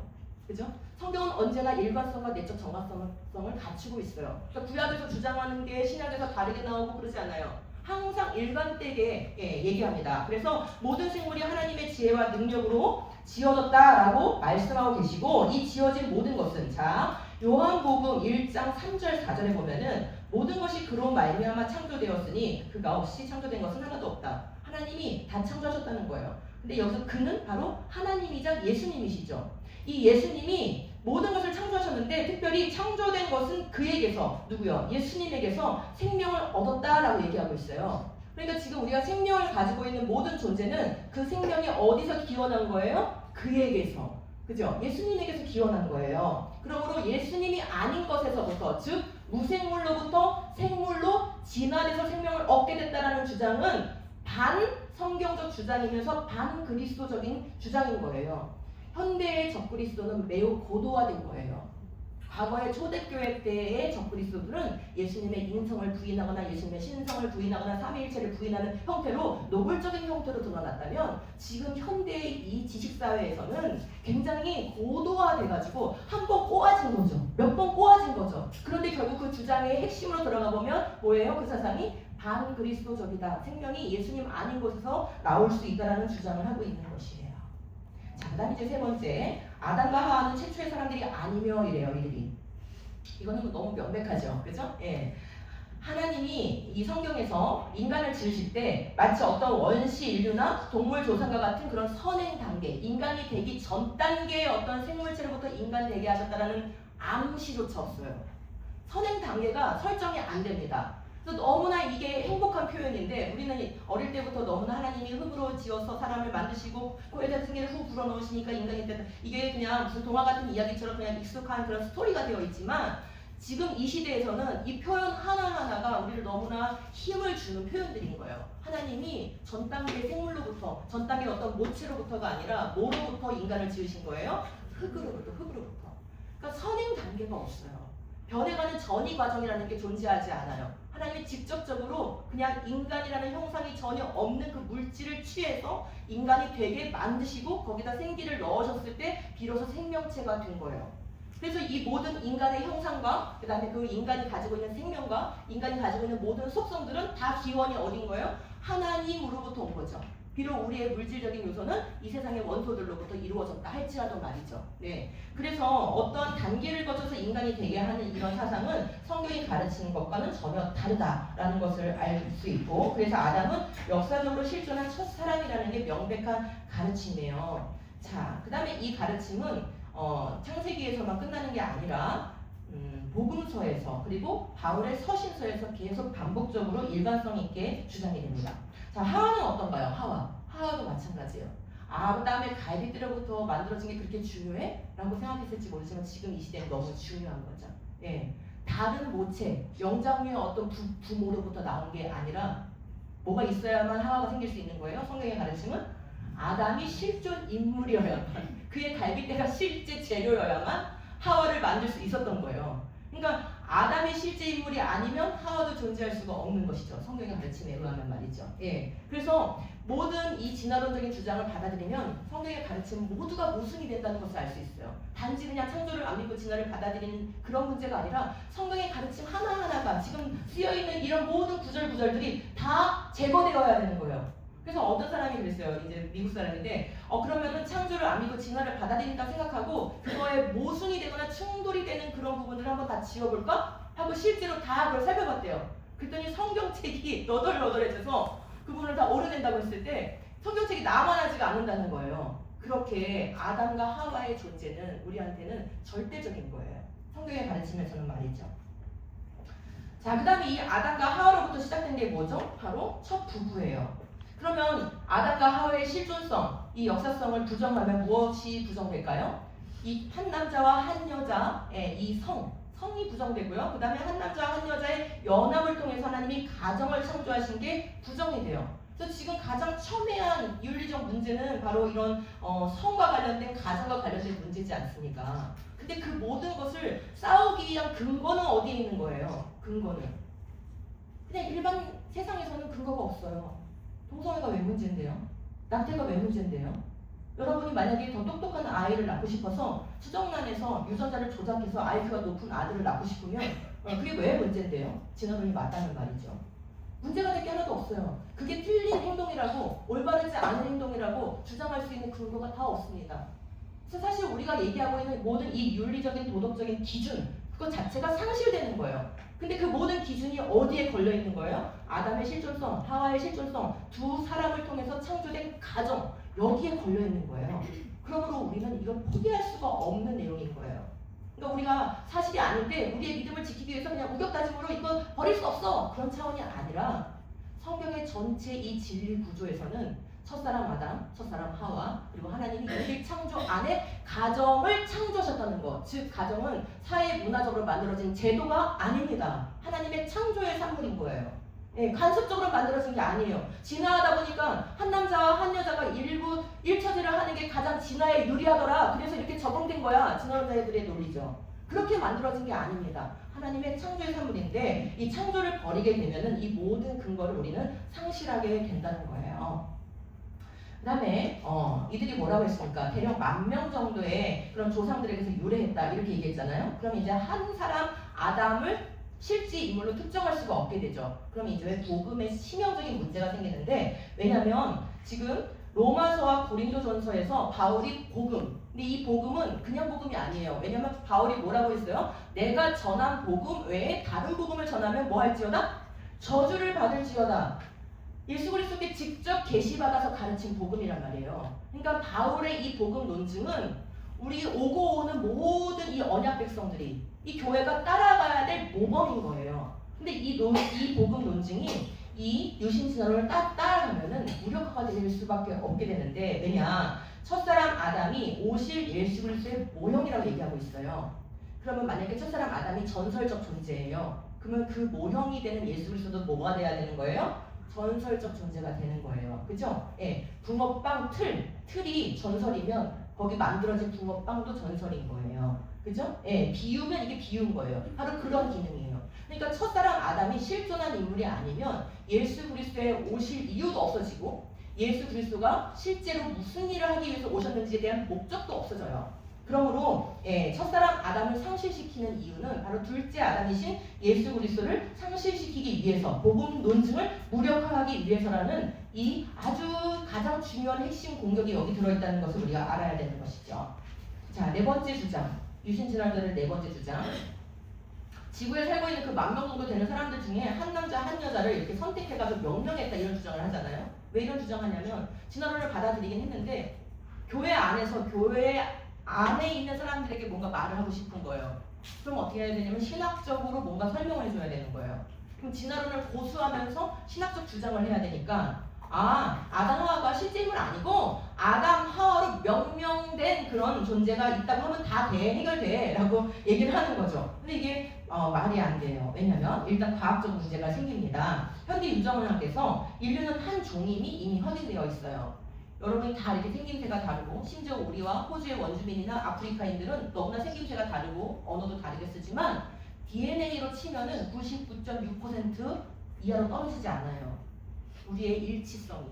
그죠? 성경은 언제나 일관성과 내적 정합성을 갖추고 있어요. 그러니까 구약에서 주장하는 게 신약에서 다르게 나오고 그러지 않아요. 항상 일관되게 얘기합니다. 그래서 모든 생물이 하나님의 지혜와 능력으로 지어졌다라고 말씀하고 계시고 이 지어진 모든 것은 자 요한복음 1장 3절 4절에 보면은 모든 것이 그로 말미암아 창조되었으니 그가 없이 창조된 것은 하나도 없다. 하나님이 다 창조하셨다는 거예요. 근데 여기서 그는 바로 하나님이자 예수님이시죠. 이 예수님이 모든 것을 창조하셨는데 특별히 창조된 것은 그에게서 누구요? 예수님에게서 생명을 얻었다라고 얘기하고 있어요. 그러니까 지금 우리가 생명을 가지고 있는 모든 존재는 그 생명이 어디서 기원한 거예요? 그에게서. 그죠? 예수님에게서 기원한 거예요. 그러므로 예수님이 아닌 것에서부터 즉 무생물로부터 생물로 진화돼서 생명을 얻게 됐다라는 주장은 반성경적 주장이면서 반그리스도적인 주장인 거예요. 현대의 적그리스도는 매우 고도화된 거예요. 과거의 초대교회 때의 적그리스도들은 예수님의 인성을 부인하거나 예수님의 신성을 부인하거나 삼위일체를 부인하는 형태로 노골적인 형태로 드러났다면 지금 현대의 이 지식사회에서는 굉장히 고도화돼가지고 한 번 꼬아진 거죠. 몇 번 꼬아진 거죠. 그런데 결국 그 주장의 핵심으로 들어가 보면 뭐예요? 그 사상이 반그리스도적이다. 생명이 예수님 아닌 곳에서 나올 수 있다라는 주장을 하고 있는 것이에요. 자, 그다음 이제 세 번째, 아담과 하와는 최초의 사람들이 아니며 이래요, 이들이. 이거는 너무 명백하죠, 그죠? 예. 하나님이 이 성경에서 인간을 지으실 때 마치 어떤 원시 인류나 동물 조상과 같은 그런 선행 단계, 인간이 되기 전 단계의 어떤 생물체로부터 인간 되게 하셨다라는 암시조차 없어요. 선행 단계가 설정이 안 됩니다. 그래서 너무나 이게 행복한 표현인데 우리는 어릴 때부터 너무나 하나님이 흙으로 지어서 사람을 만드시고 코에다 승계를 후 불어넣으시니까 인간이 됐다. 이게 그냥 무슨 동화 같은 이야기처럼 그냥 익숙한 그런 스토리가 되어 있지만 지금 이 시대에서는 이 표현 하나하나가 우리를 너무나 힘을 주는 표현들인 거예요. 하나님이 전 단계의 생물로부터, 전 단계의 어떤 모체로부터가 아니라 뭐로부터 인간을 지으신 거예요? 흙으로부터. 그러니까 선행 단계가 없어요. 변해가는 전이 과정이라는 게 존재하지 않아요. 하나님이 직접적으로 그냥 인간이라는 형상이 전혀 없는 그 물질을 취해서 인간이 되게 만드시고 거기다 생기를 넣으셨을 때 비로소 생명체가 된 거예요. 그래서 이 모든 인간의 형상과 그 다음에 그 인간이 가지고 있는 생명과 인간이 가지고 있는 모든 속성들은 다 기원이 어딘 거예요? 하나님으로부터 온 거죠. 비록 우리의 물질적인 요소는 이 세상의 원소들로부터 이루어졌다 할지라도 말이죠. 네. 그래서 어떤 단계를 거쳐서 인간이 되게 하는 이런 사상은 성경이 가르치는 것과는 전혀 다르다라는 것을 알 수 있고, 그래서 아담은 역사적으로 실존한 첫 사람이라는 게 명백한 가르침이에요. 자, 그 다음에 이 가르침은 창세기에서만 끝나는 게 아니라 복음서에서 그리고 바울의 서신서에서 계속 반복적으로 일관성 있게 주장이 됩니다. 자, 하와는 어떤가요? 하와도 마찬가지예요. 아담의 갈비뼈로부터 만들어진 게 그렇게 중요해? 라고 생각했을지 모르지만 지금 이 시대는 너무 중요한 거죠. 예. 다른 모체, 영장류의 어떤 부모로부터 나온 게 아니라 뭐가 있어야만 하와가 생길 수 있는 거예요. 성경의 가르침은 아담이 실존 인물이어야만, 그의 갈비뼈가 실제 재료여야만 하와를 만들 수 있었던 거예요. 그러니까 아담이 실제 인물이 아니면 하와도 존재할 수가 없는 것이죠. 성경의 가르침에 의하면 말이죠. 예. 그래서 모든 이 진화론적인 주장을 받아들이면 성경의 가르침 모두가 모순이 된다는 것을 알 수 있어요. 단지 그냥 창조를 안 믿고 진화를 받아들이는 그런 문제가 아니라 성경의 가르침 하나하나가 지금 쓰여있는 이런 모든 구절들이 다 제거되어야 되는 거예요. 그래서 어떤 사람이 그랬어요. 이제 미국 사람인데 그러면은 창조를 안 믿고 진화를 받아들인다 생각하고 그거에 모순이 되거나 충돌이 되는 그런 부분들을 한번 다 지워볼까? 하고 실제로 다 그걸 살펴봤대요. 그랬더니 성경책이 너덜너덜해져서 그 부분을 다 오려낸다고 했을 때 성경책이 남아나지가 않는다는 거예요. 그렇게 아담과 하와의 존재는 우리한테는 절대적인 거예요. 성경의 가르침에서는 말이죠. 자, 그 다음에 이 아담과 하와로부터 시작된 게 뭐죠? 바로 첫 부부예요. 그러면 아담과 하와의 실존성, 이 역사성을 부정하면 무엇이 부정될까요? 이 한 남자와 한 여자의 이 성이 부정되고요. 그 다음에 한 남자와 한 여자의 연합을 통해서 하나님이 가정을 창조하신 게 부정이 돼요. 그래서 지금 가장 첨예한 윤리적 문제는 바로 이런 성과 관련된 가정과 관련된 문제지 않습니까? 근데 그 모든 것을 싸우기 위한 근거는 어디에 있는 거예요? 근거는 그냥 일반 세상에서는 근거가 없어요. 동성애가 왜 문제인데요? 낙태가 왜 문제인데요? 여러분이 만약에 더 똑똑한 아이를 낳고 싶어서 수정란에서 유전자를 조작해서 IQ가 높은 아들을 낳고 싶으면 그게 왜 문제인데요? 진화론이 맞다는 말이죠. 문제가 될 게 하나도 없어요. 그게 틀린 행동이라고 올바르지 않은 행동이라고 주장할 수 있는 근거가 다 없습니다. 그래서 사실 우리가 얘기하고 있는 모든 이 윤리적인 도덕적인 기준 그것 자체가 상실되는 거예요. 근데 그 모든 기준이 어디에 걸려 있는 거예요? 아담의 실존성, 하와의 실존성, 두 사람을 통해서 창조된 가정 여기에 걸려 있는 거예요. 그러므로 우리는 이걸 포기할 수가 없는 내용인 거예요. 그러니까 우리가 사실이 아닌데 우리의 믿음을 지키기 위해서 그냥 우격다짐으로 이거 버릴 수 없어 그런 차원이 아니라 성경의 전체 이 진리 구조에서는 첫사람 아담, 첫사람 하와, 그리고 하나님이 유일 창조 안에 가정을 창조하셨다는 것. 즉 가정은 사회 문화적으로 만들어진 제도가 아닙니다. 하나님의 창조의 산물인 거예요. 예, 간섭적으로 만들어진 게 아니에요. 진화하다 보니까 한 남자와 한 여자가 일부 일처제를 하는 게 가장 진화에 유리하더라. 그래서 이렇게 적용된 거야. 진화론자들의 논리죠. 그렇게 만들어진 게 아닙니다. 하나님의 창조의 산물인데 이 창조를 버리게 되면은 이 모든 근거를 우리는 상실하게 된다는 거예요. 그 다음에 이들이 뭐라고 했습니까? 대략 10,000명 정도의 그런 조상들에게서 유래했다 이렇게 얘기했잖아요. 그럼 이제 한 사람 아담을 실제 인물로 특정할 수가 없게 되죠. 그럼 이제 복음의 치명적인 문제가 생기는데, 왜냐하면 지금 로마서와 고린도전서에서 바울이 복음, 근데 이 복음은 그냥 복음이 아니에요. 왜냐하면 바울이 뭐라고 했어요? 내가 전한 복음 외에 다른 복음을 전하면 뭐 할지어다? 저주를 받을지어다. 예수 그리스도께 직접 계시받아서 가르친 복음이란 말이에요. 그러니까 바울의 이 복음 논증은 우리 오고 오는 모든 이 언약 백성들이 이 교회가 따라가야 될 모범인 거예요. 근데 이 복음 논증이 이 유신신화를 따라가면은 무력화가 될 수밖에 없게 되는데, 왜냐? 첫사람 아담이 오실 예수 그리스도의 모형이라고 얘기하고 있어요. 그러면 만약에 첫사람 아담이 전설적 존재예요. 그러면 그 모형이 되는 예수 그리스도도 뭐가 돼야 되는 거예요? 전설적 존재가 되는 거예요. 그죠? 예. 붕어빵 틀이 전설이면 거기 만들어진 붕어빵도 전설인 거예요. 그죠? 예. 비유면 이게 비유인 거예요. 바로 그런 기능이에요. 그러니까 첫사람 아담이 실존한 인물이 아니면 예수 그리스도에 오실 이유도 없어지고 예수 그리스도가 실제로 무슨 일을 하기 위해서 오셨는지에 대한 목적도 없어져요. 그러므로 첫사람 아담을 상실시키는 이유는 바로 둘째 아담이신 예수 그리스도를 상실시키기 위해서, 복음 논증을 무력화하기 위해서라는 이 아주 가장 중요한 핵심 공격이 여기 들어있다는 것을 우리가 알아야 되는 것이죠. 자, 네 번째 주장, 유신진화들의 네 번째 주장. 지구에 살고 있는 그 10,000명 정도 되는 사람들 중에 한 남자 한 여자를 이렇게 선택해가지고 명령했다 이런 주장을 하잖아요. 왜 이런 주장하냐면 진화론을 받아들이긴 했는데 교회 안에 있는 사람들에게 뭔가 말을 하고 싶은 거예요. 그럼 어떻게 해야 되냐면 신학적으로 뭔가 설명을 해줘야 되는 거예요. 그럼 진화론을 고수하면서 신학적 주장을 해야 되니까 아담 하와가 실제 인물 아니고 아담 하와로 명명된 그런 존재가 있다고 하면 다 돼, 해결돼 라고 얘기를 하는 거죠. 근데 이게 말이 안 돼요. 왜냐면 일단 과학적 문제가 생깁니다. 현대 유전학에서 인류는 한 종임이 이미 확인되어 있어요. 여러분이 다 이렇게 생김새가 다르고, 심지어 우리와 호주의 원주민이나 아프리카인들은 너무나 생김새가 다르고 언어도 다르게 쓰지만 DNA로 치면은 99.6% 이하로 떨어지지 않아요. 우리의 일치성이.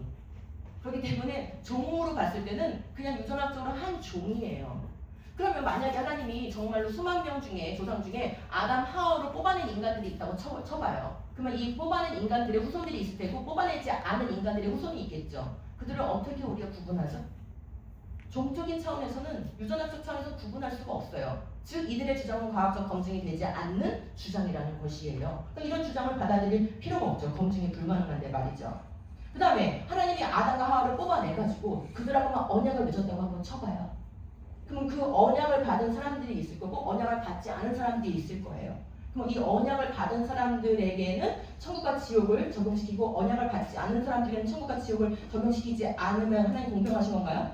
그렇기 때문에 종으로 봤을 때는 그냥 유전학적으로 한 종이에요. 그러면 만약에 하나님이 정말로 수만 명 중에 조상 중에 아담 하와로 뽑아낸 인간들이 있다고 쳐봐요. 그러면 이 뽑아낸 인간들의 후손들이 있을 테고 뽑아내지 않은 인간들의 후손이 있겠죠. 그들을 어떻게 우리가 구분하죠? 종적인 차원에서는, 유전학적 차원에서 구분할 수가 없어요. 즉 이들의 주장은 과학적 검증이 되지 않는 주장이라는 것이에요. 그러니까 이런 주장을 받아들일 필요가 없죠. 검증이 불가능한데 말이죠. 그 다음에 하나님이 아담과 하와를 뽑아내가지고 그들하고만 언약을 맺었다고 한번 쳐봐요. 그럼 그 언약을 받은 사람들이 있을 거고 언약을 받지 않은 사람들이 있을 거예요. 그럼 이 언약을 받은 사람들에게는 천국과 지옥을 적용시키고 언약을 받지 않는 사람들에게는 천국과 지옥을 적용시키지 않으면 하나님 공평하신 건가요?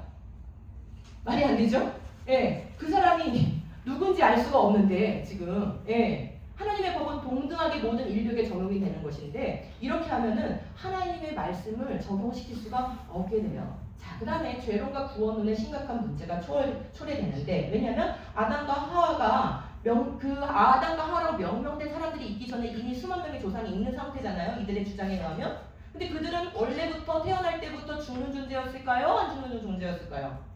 말이 안 되죠? 예, 그 사람이 누군지 알 수가 없는데 지금 하나님의 법은 동등하게 모든 인류에게 적용이 되는 것인데 이렇게 하면은 하나님의 말씀을 적용시킬 수가 없게 돼요. 자, 그 다음에 죄론과 구원론의 심각한 문제가 초래되는데, 왜냐하면 아담과 하와가 아담과 하와로 명명된 사람들이 있기 전에 이미 수만 명의 조상이 있는 상태잖아요. 이들의 주장에 의하면. 근데 그들은 원래부터 태어날 때부터 죽는 존재였을까요? 안 죽는 존재였을까요?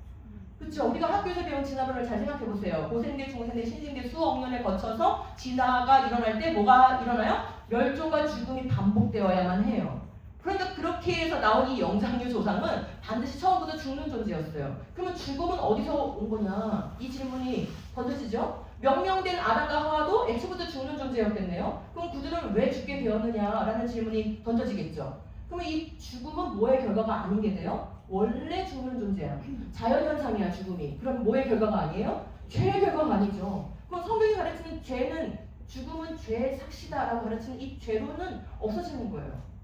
그렇죠. 우리가 학교에서 배운 진화론을 잘 생각해 보세요. 고생대, 중생대, 신생대 수억 년을 거쳐서 진화가 일어날 때 뭐가 일어나요? 멸종과 죽음이 반복되어야만 해요. 그러니까 그렇게 해서 나온 이 영장류 조상은 반드시 처음부터 죽는 존재였어요. 그러면 죽음은 어디서 온 거냐? 이 질문이 던져지죠? 명명된 아담과 하와도 애초부터 죽는 존재였겠네요. 그럼 그들은 왜 죽게 되었느냐라는 질문이 던져지겠죠. 그러면 이 죽음은 뭐의 결과가 아닌 게 돼요? 원래 죽는 존재야. 자연현상이야 죽음이. 그럼 뭐의 결과가 아니에요? 죄의 결과가 아니죠. 그럼 성경이 가르치는 죽음은 죄의 삭시다라고 가르치는 이 죄로는 없어지는 거예요.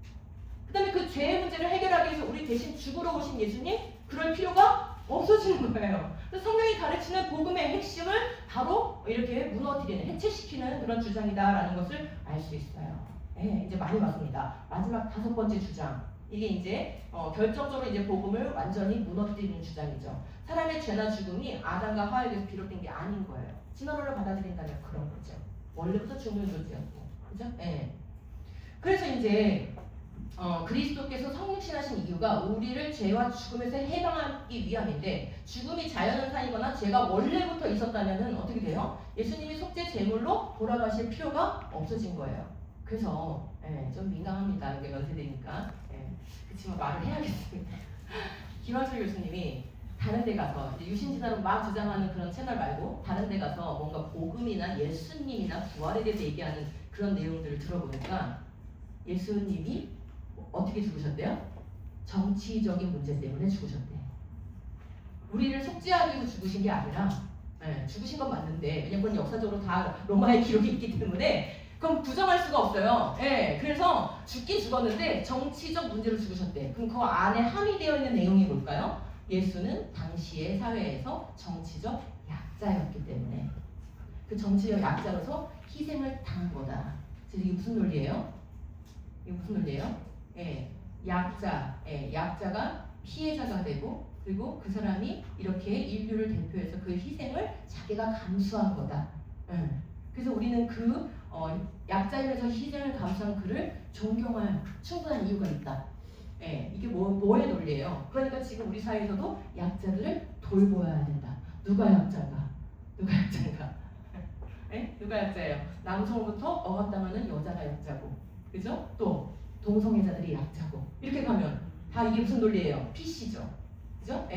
그 다음에 그 죄의 문제를 해결하기 위해서 우리 대신 죽으러 오신 예수님, 그럴 필요가 없어지는 거예요. 그래서 성경이 가르치는 복음의 핵심을 바로 이렇게 무너뜨리는, 해체시키는 그런 주장이다라는 것을 알 수 있어요. 이제 많이 왔습니다. 마지막 5번째 주장. 이게 이제 결정적으로 이제 복음을 완전히 무너뜨리는 주장이죠. 사람의 죄나 죽음이 아담과 하와에게서 비롯된 게 아닌 거예요. 진화론을 받아들인다면 그런 거죠. 원래부터 죽는 존재였고, 그죠? 예. 그래서 이제 그리스도께서 성육신하신 이유가 우리를 죄와 죽음에서 해방하기 위함인데, 죽음이 자연현상이거나 죄가 원래부터 있었다면은 어떻게 돼요? 예수님이 속죄 제물로 돌아가실 필요가 없어진 거예요. 그래서 좀 민감합니다. 이게 연세대니까. 그렇지만 말을 해야겠습니다. 김학철 교수님이 다른 데 가서 유신진화론 막 주장하는 그런 채널 말고 다른 데 가서 뭔가 복음이나 예수님이나 부활에 대해서 얘기하는 그런 내용들을 들어보니까 예수님이 어떻게 죽으셨대요? 정치적인 문제 때문에 죽으셨대요. 우리를 속죄하기 위해서 죽으신 게 아니라 죽으신 건 맞는데, 왜냐면 그건 역사적으로 다 로마의 기록이 있기 때문에 그럼 부정할 수가 없어요. 그래서 죽긴 죽었는데 정치적 문제로 죽으셨대. 그럼 그 안에 함의되어 있는 내용이 뭘까요? 예수는 당시의 사회에서 정치적 약자였기 때문에 그 정치적 약자로서 희생을 당한 거다. 그래서 이게 무슨 논리예요? 이게 무슨 논리예요? 약자가 피해자가 되고, 그리고 그 사람이 이렇게 인류를 대표해서 그 희생을 자기가 감수한 거다. 그래서 우리는 그 약자임에서 희생을 감수한 그를 존경할 충분한 이유가 있다. 이게 뭐의 논리예요? 그러니까 지금 우리 사회에서도 약자들을 돌보아야 된다. 누가 약자가? 누가 약자예요? 남성부터 억압당하는 여자가 약자고, 그죠? 또 동성애자들이 약자고, 이렇게 가면 다 이게 무슨 논리예요? PC죠, 그죠?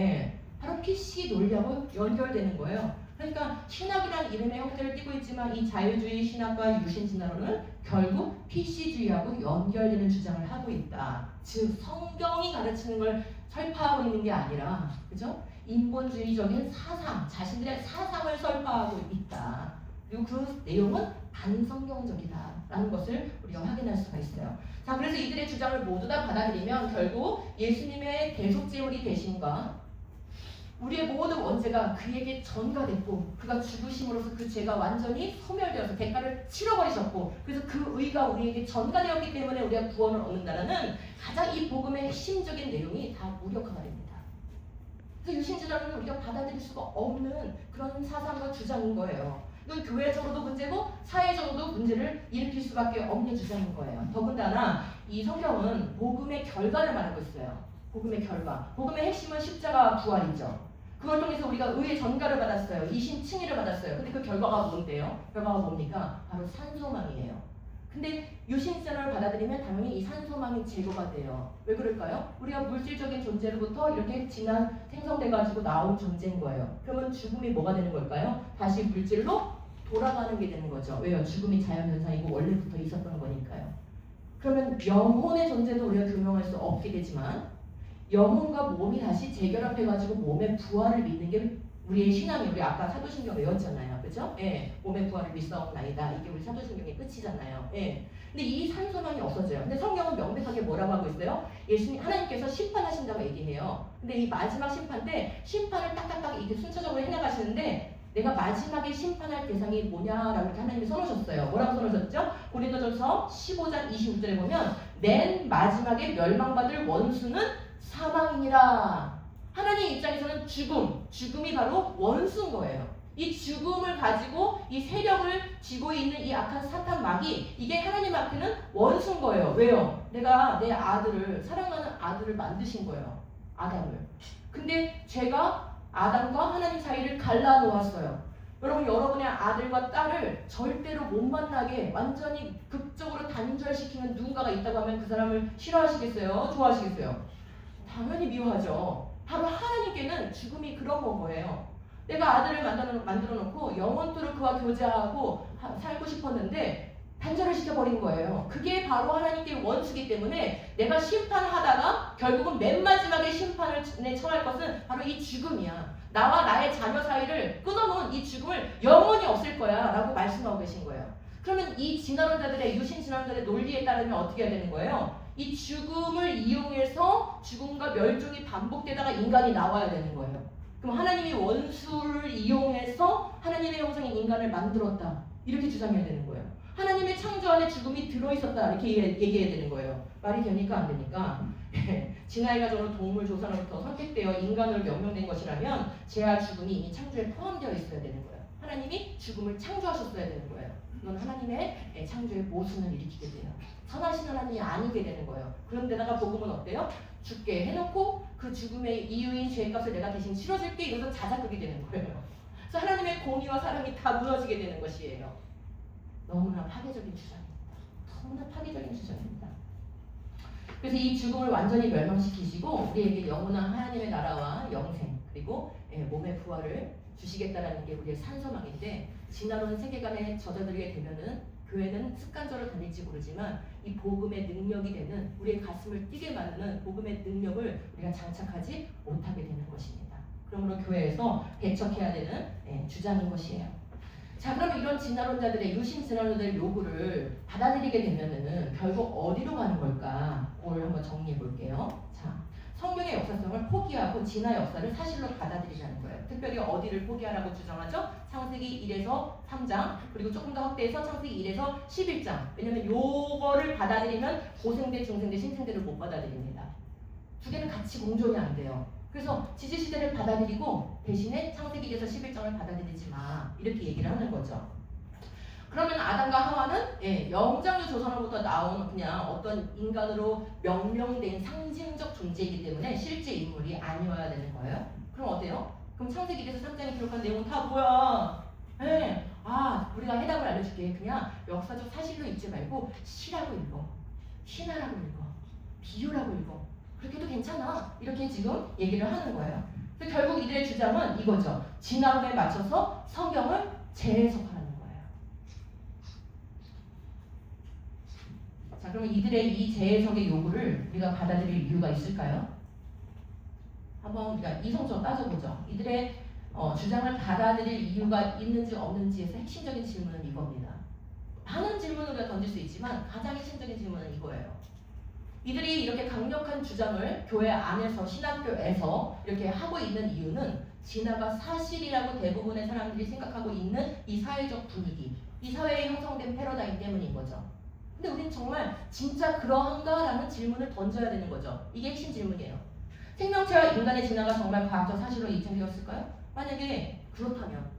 바로 PC 논리하고 연결되는 거예요. 그러니까 신학이라는 이름의 형태를 띠고 있지만 이 자유주의 신학과 유신진화론은 결국 PC주의하고 연결되는 주장을 하고 있다. 즉 성경이 가르치는 걸 설파하고 있는 게 아니라, 그죠? 인본주의적인 사상, 자신들의 사상을 설파하고 있다. 그리고 그 내용은 반성경적이다라는 것을 우리가 확인할 수가 있어요. 자, 그래서 이들의 주장을 모두 다 받아들이면 결국 예수님의 대속제물이 되심과 우리의 모든 원죄가 그에게 전가됐고, 그가 죽으심으로써 그 죄가 완전히 소멸되어서 대가를 치러버리셨고, 그래서 그 의가 우리에게 전가되었기 때문에 우리가 구원을 얻는다는 가장 이 복음의 핵심적인 내용이 다 무력화 말입니다. 그래서 유신진화론은 우리가 받아들일 수가 없는 그런 사상과 주장인 거예요. 이건 교회적으로도 문제고 사회적으로도 문제를 일으킬 수밖에 없는 주장인 거예요. 더군다나 이 성경은 복음의 결과를 말하고 있어요. 복음의 결과. 복음의 핵심은 십자가 부활이죠. 그걸 통해서 우리가 의의 전가를 받았어요. 이신 칭의를 받았어요. 근데 그 결과가 뭔데요? 결과가 뭡니까? 바로 산소망이에요. 근데 유신진화론을 받아들이면 당연히 이 산소망이 제거가 돼요. 왜 그럴까요? 우리가 물질적인 존재로부터 이렇게 생성돼가지고 나온 존재인 거예요. 그러면 죽음이 뭐가 되는 걸까요? 다시 물질로 돌아가는 게 되는 거죠. 왜요? 죽음이 자연현상이고 원래부터 있었던 거니까요. 그러면 영혼의 존재도 우리가 규명할 수 없게 되지만 영혼과 몸이 다시 재결합해가지고 몸의 부활을 믿는 게 우리의 신앙이, 우리 아까 사도신경 외웠잖아요. 그죠? 몸의 부활을 믿사옵나이다. 이게 우리 사도신경의 끝이잖아요. 근데 이 산소망이 없어져요. 근데 성경은 명백하게 뭐라고 하고 있어요? 하나님께서 심판하신다고 얘기해요. 근데 이 마지막 심판 때 심판을 딱딱딱 이렇게 순차적으로 해나가시는데, 내가 마지막에 심판할 대상이 뭐냐라고 이렇게 하나님이 써놓으셨어요. 뭐라고 써놓으셨죠? 고린도전서 15장 26절에 보면 맨 마지막에 멸망받을 원수는 사망이니라. 하나님 입장에서는 죽음이 바로 원수인 거예요. 이 죽음을 가지고 이 세력을 쥐고 있는 이 악한 사탄 마귀, 이게 하나님 앞에는 원수인 거예요. 왜요? 내가 내 아들을, 사랑하는 아들을 만드신 거예요. 아담을. 근데 죄가 아담과 하나님 사이를 갈라놓았어요. 여러분, 여러분의 아들과 딸을 절대로 못 만나게 완전히 극적으로 단절시키는 누군가가 있다고 하면 그 사람을 싫어하시겠어요? 좋아하시겠어요? 당연히 미워하죠. 바로 하나님께는 죽음이 그런 건 거예요. 내가 아들을 만들어 놓고 영원토록 그와 교제하고 살고 싶었는데 단절을 시켜버린 거예요. 그게 바로 하나님께 원수기 때문에 내가 심판하다가 결국은 맨 마지막에 심판을 청할 것은 바로 이 죽음이야. 나와 나의 자녀 사이를 끊어놓은 이 죽음을 영원히 없앨 거야 라고 말씀하고 계신 거예요. 그러면 이 진화론자들의, 유신진화론자들의 논리에 따르면 어떻게 해야 되는 거예요? 이 죽음을 이용해서 죽음과 멸종이 반복되다가 인간이 나와야 되는 거예요. 그럼 하나님이 원수를 이용해서 하나님의 형상인 인간을 만들었다, 이렇게 주장해야 되는 거예요. 하나님의 창조 안에 죽음이 들어있었다, 이렇게 얘기해야 되는 거예요. 말이 됩니까? 안 됩니까? 진화의 과정으로 동물 조상으로부터 선택되어 인간으로 명명된 것이라면 죄와 죽음이 이미 창조에 포함되어 있어야 되는 거예요. 하나님이 죽음을 창조하셨어야 되는 거예요. 이건 하나님의 창조의 모순을 일으키게 돼요. 선하신 하나님이 아니게 되는 거예요. 그런데다가 복음은 어때요? 죽게 해놓고 그 죽음의 이유인 죄값을 내가 대신 치러줄게 이러면서 자작극이 되는 거예요. 그래서 하나님의 공의와 사랑이 다 무너지게 되는 것이에요. 너무나 파괴적인 주장입니다. 너무나 파괴적인 주장입니다. 그래서 이 죽음을 완전히 멸망시키시고 우리에게 영원한 하나님의 나라와 영생 그리고 몸의 부활을 주시겠다라는 게 우리의 산소망인데 지나온 세계관에 젖어들게 되면은 교회는 습관적으로 다닐지 모르지만 이 복음의 능력이 되는 우리의 가슴을 뛰게 만드는 복음의 능력을 우리가 장착하지 못하게 되는 것입니다. 그러므로 교회에서 배척해야 되는 주장인 것이에요. 자, 그럼 이런 진화론자들의 유신 진화론자들의 요구를 받아들이게 되면은 결국 어디로 가는 걸까? 오늘 한번 정리해 볼게요. 자, 성경의 역사성을 포기하고 진화 역사를 사실로 받아들이자는 거예요. 특별히 어디를 포기하라고 주장하죠? 창세기 1에서 3장 그리고 조금 더 확대해서 창세기 1에서 11장. 왜냐면 요거를 받아들이면 고생대, 중생대, 신생대를 못 받아들입니다. 두 개는 같이 공존이 안 돼요. 그래서 지지시대를 받아들이고 대신에 창세기 1에서 11장을 받아들이지 마. 이렇게 얘기를 하는 거죠. 그러면 아담과 하와는 영장류 조상으로부터 나온 그냥 어떤 인간으로 명명된 상징적 존재이기 때문에 실제 인물이 아니어야 되는 거예요. 그럼 어때요? 그럼 창세기 1에서 3장에 기록한 내용은 다 뭐야? 우리가 해답을 알려줄게. 그냥 역사적 사실로 읽지 말고 시라고 읽어. 신화라고 읽어. 비유라고 읽어. 그렇게 해도 괜찮아. 이렇게 지금 얘기를 하는 거예요. 그래서 결국 이들의 주장은 이거죠. 진화론에 맞춰서 성경을 재해석하는 거예요. 자, 그러면 이들의 이 재해석의 요구를 우리가 받아들일 이유가 있을까요? 한번 우리가 이성적으로 따져보죠. 이들의 주장을 받아들일 이유가 있는지 없는지에서 핵심적인 질문은 이겁니다. 많은 질문을 우리가 던질 수 있지만 가장 핵심적인 질문은 이거예요. 이들이 이렇게 강력한 주장을 교회 안에서 신학교에서 이렇게 하고 있는 이유는 진화가 사실이라고 대부분의 사람들이 생각하고 있는 이 사회적 분위기, 이 사회에 형성된 패러다임 때문인 거죠. 근데 우리는 정말 진짜 그러한가라는 질문을 던져야 되는 거죠. 이게 핵심 질문이에요. 생명체와 인간의 진화가 정말 과학적 사실로 입증되었을까요? 만약에 그렇다면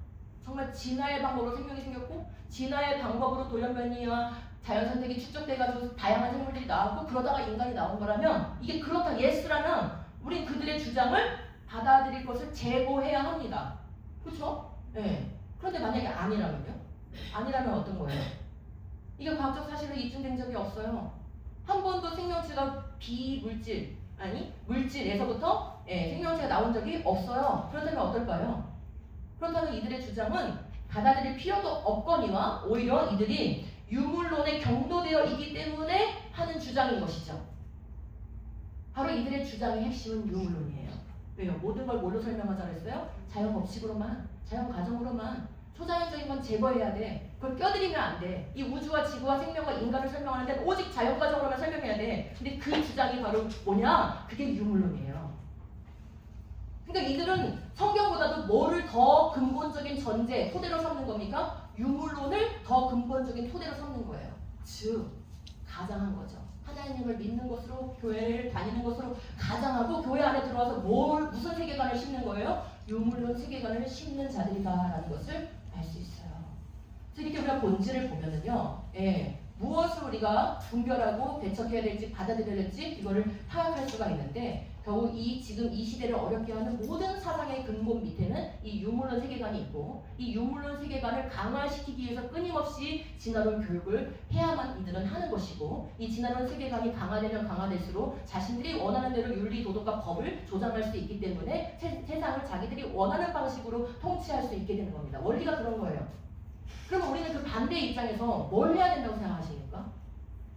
정말 진화의 방법으로 생명이 생겼고 진화의 방법으로 돌연변이와 자연선택이 축적돼가지고 다양한 생물들이 나왔고 그러다가 인간이 나온 거라면 이게 그렇다 예스라면 우린 그들의 주장을 받아들일 것을 제고해야 합니다. 그렇죠? 네. 그런데 만약에 아니라면요? 아니라면 어떤 거예요? 이게 과학적 사실로 입증된 적이 없어요. 한 번도 생명체가 비물질 물질에서부터 생명체가 나온 적이 없어요. 그렇다면 어떨까요? 그렇다면 이들의 주장은 받아들일 필요도 없거니와 오히려 이들이 유물론에 경도되어 있기 때문에 하는 주장인 것이죠. 바로 이들의 주장의 핵심은 유물론이에요. 왜요? 모든 걸 뭘로 설명하자고 했어요? 자연 법칙으로만, 자연 과정으로만. 초자연적인 건 제거해야 돼. 그걸 껴들이면 안 돼. 이 우주와 지구와 생명과 인간을 설명하는데 오직 자연 과정으로만 설명해야 돼. 근데 그 주장이 바로 뭐냐? 그게 유물론이에요. 그러니까 이들은 성경보다도 뭐를 더 근본적인 전제, 토대로 삼는 겁니까? 유물론을 더 근본적인 토대로 삼는 거예요. 즉, 가장한 거죠. 하나님을 믿는 것으로 교회를 다니는 것으로 가장하고 교회 안에 들어와서 무슨 세계관을 심는 거예요? 유물론 세계관을 심는 자들이다라는 것을 알 수 있어요. 그래서 이렇게 우리가 본질을 보면은요, 무엇을 우리가 분별하고 배척해야 될지 받아들여야 될지 이거를 파악할 수가 있는데 결국 지금 이 시대를 어렵게 하는 모든 사상의 근본 밑에는 이 유물론 세계관이 있고 이 유물론 세계관을 강화시키기 위해서 끊임없이 진화론 교육을 해야만 이들은 하는 것이고 이 진화론 세계관이 강화되면 강화될수록 자신들이 원하는 대로 윤리, 도덕과 법을 조장할 수 있기 때문에 세상을 자기들이 원하는 방식으로 통치할 수 있게 되는 겁니다. 원리가 그런 거예요. 그럼 우리는 그 반대의 입장에서 뭘 해야 된다고 생각하십니까?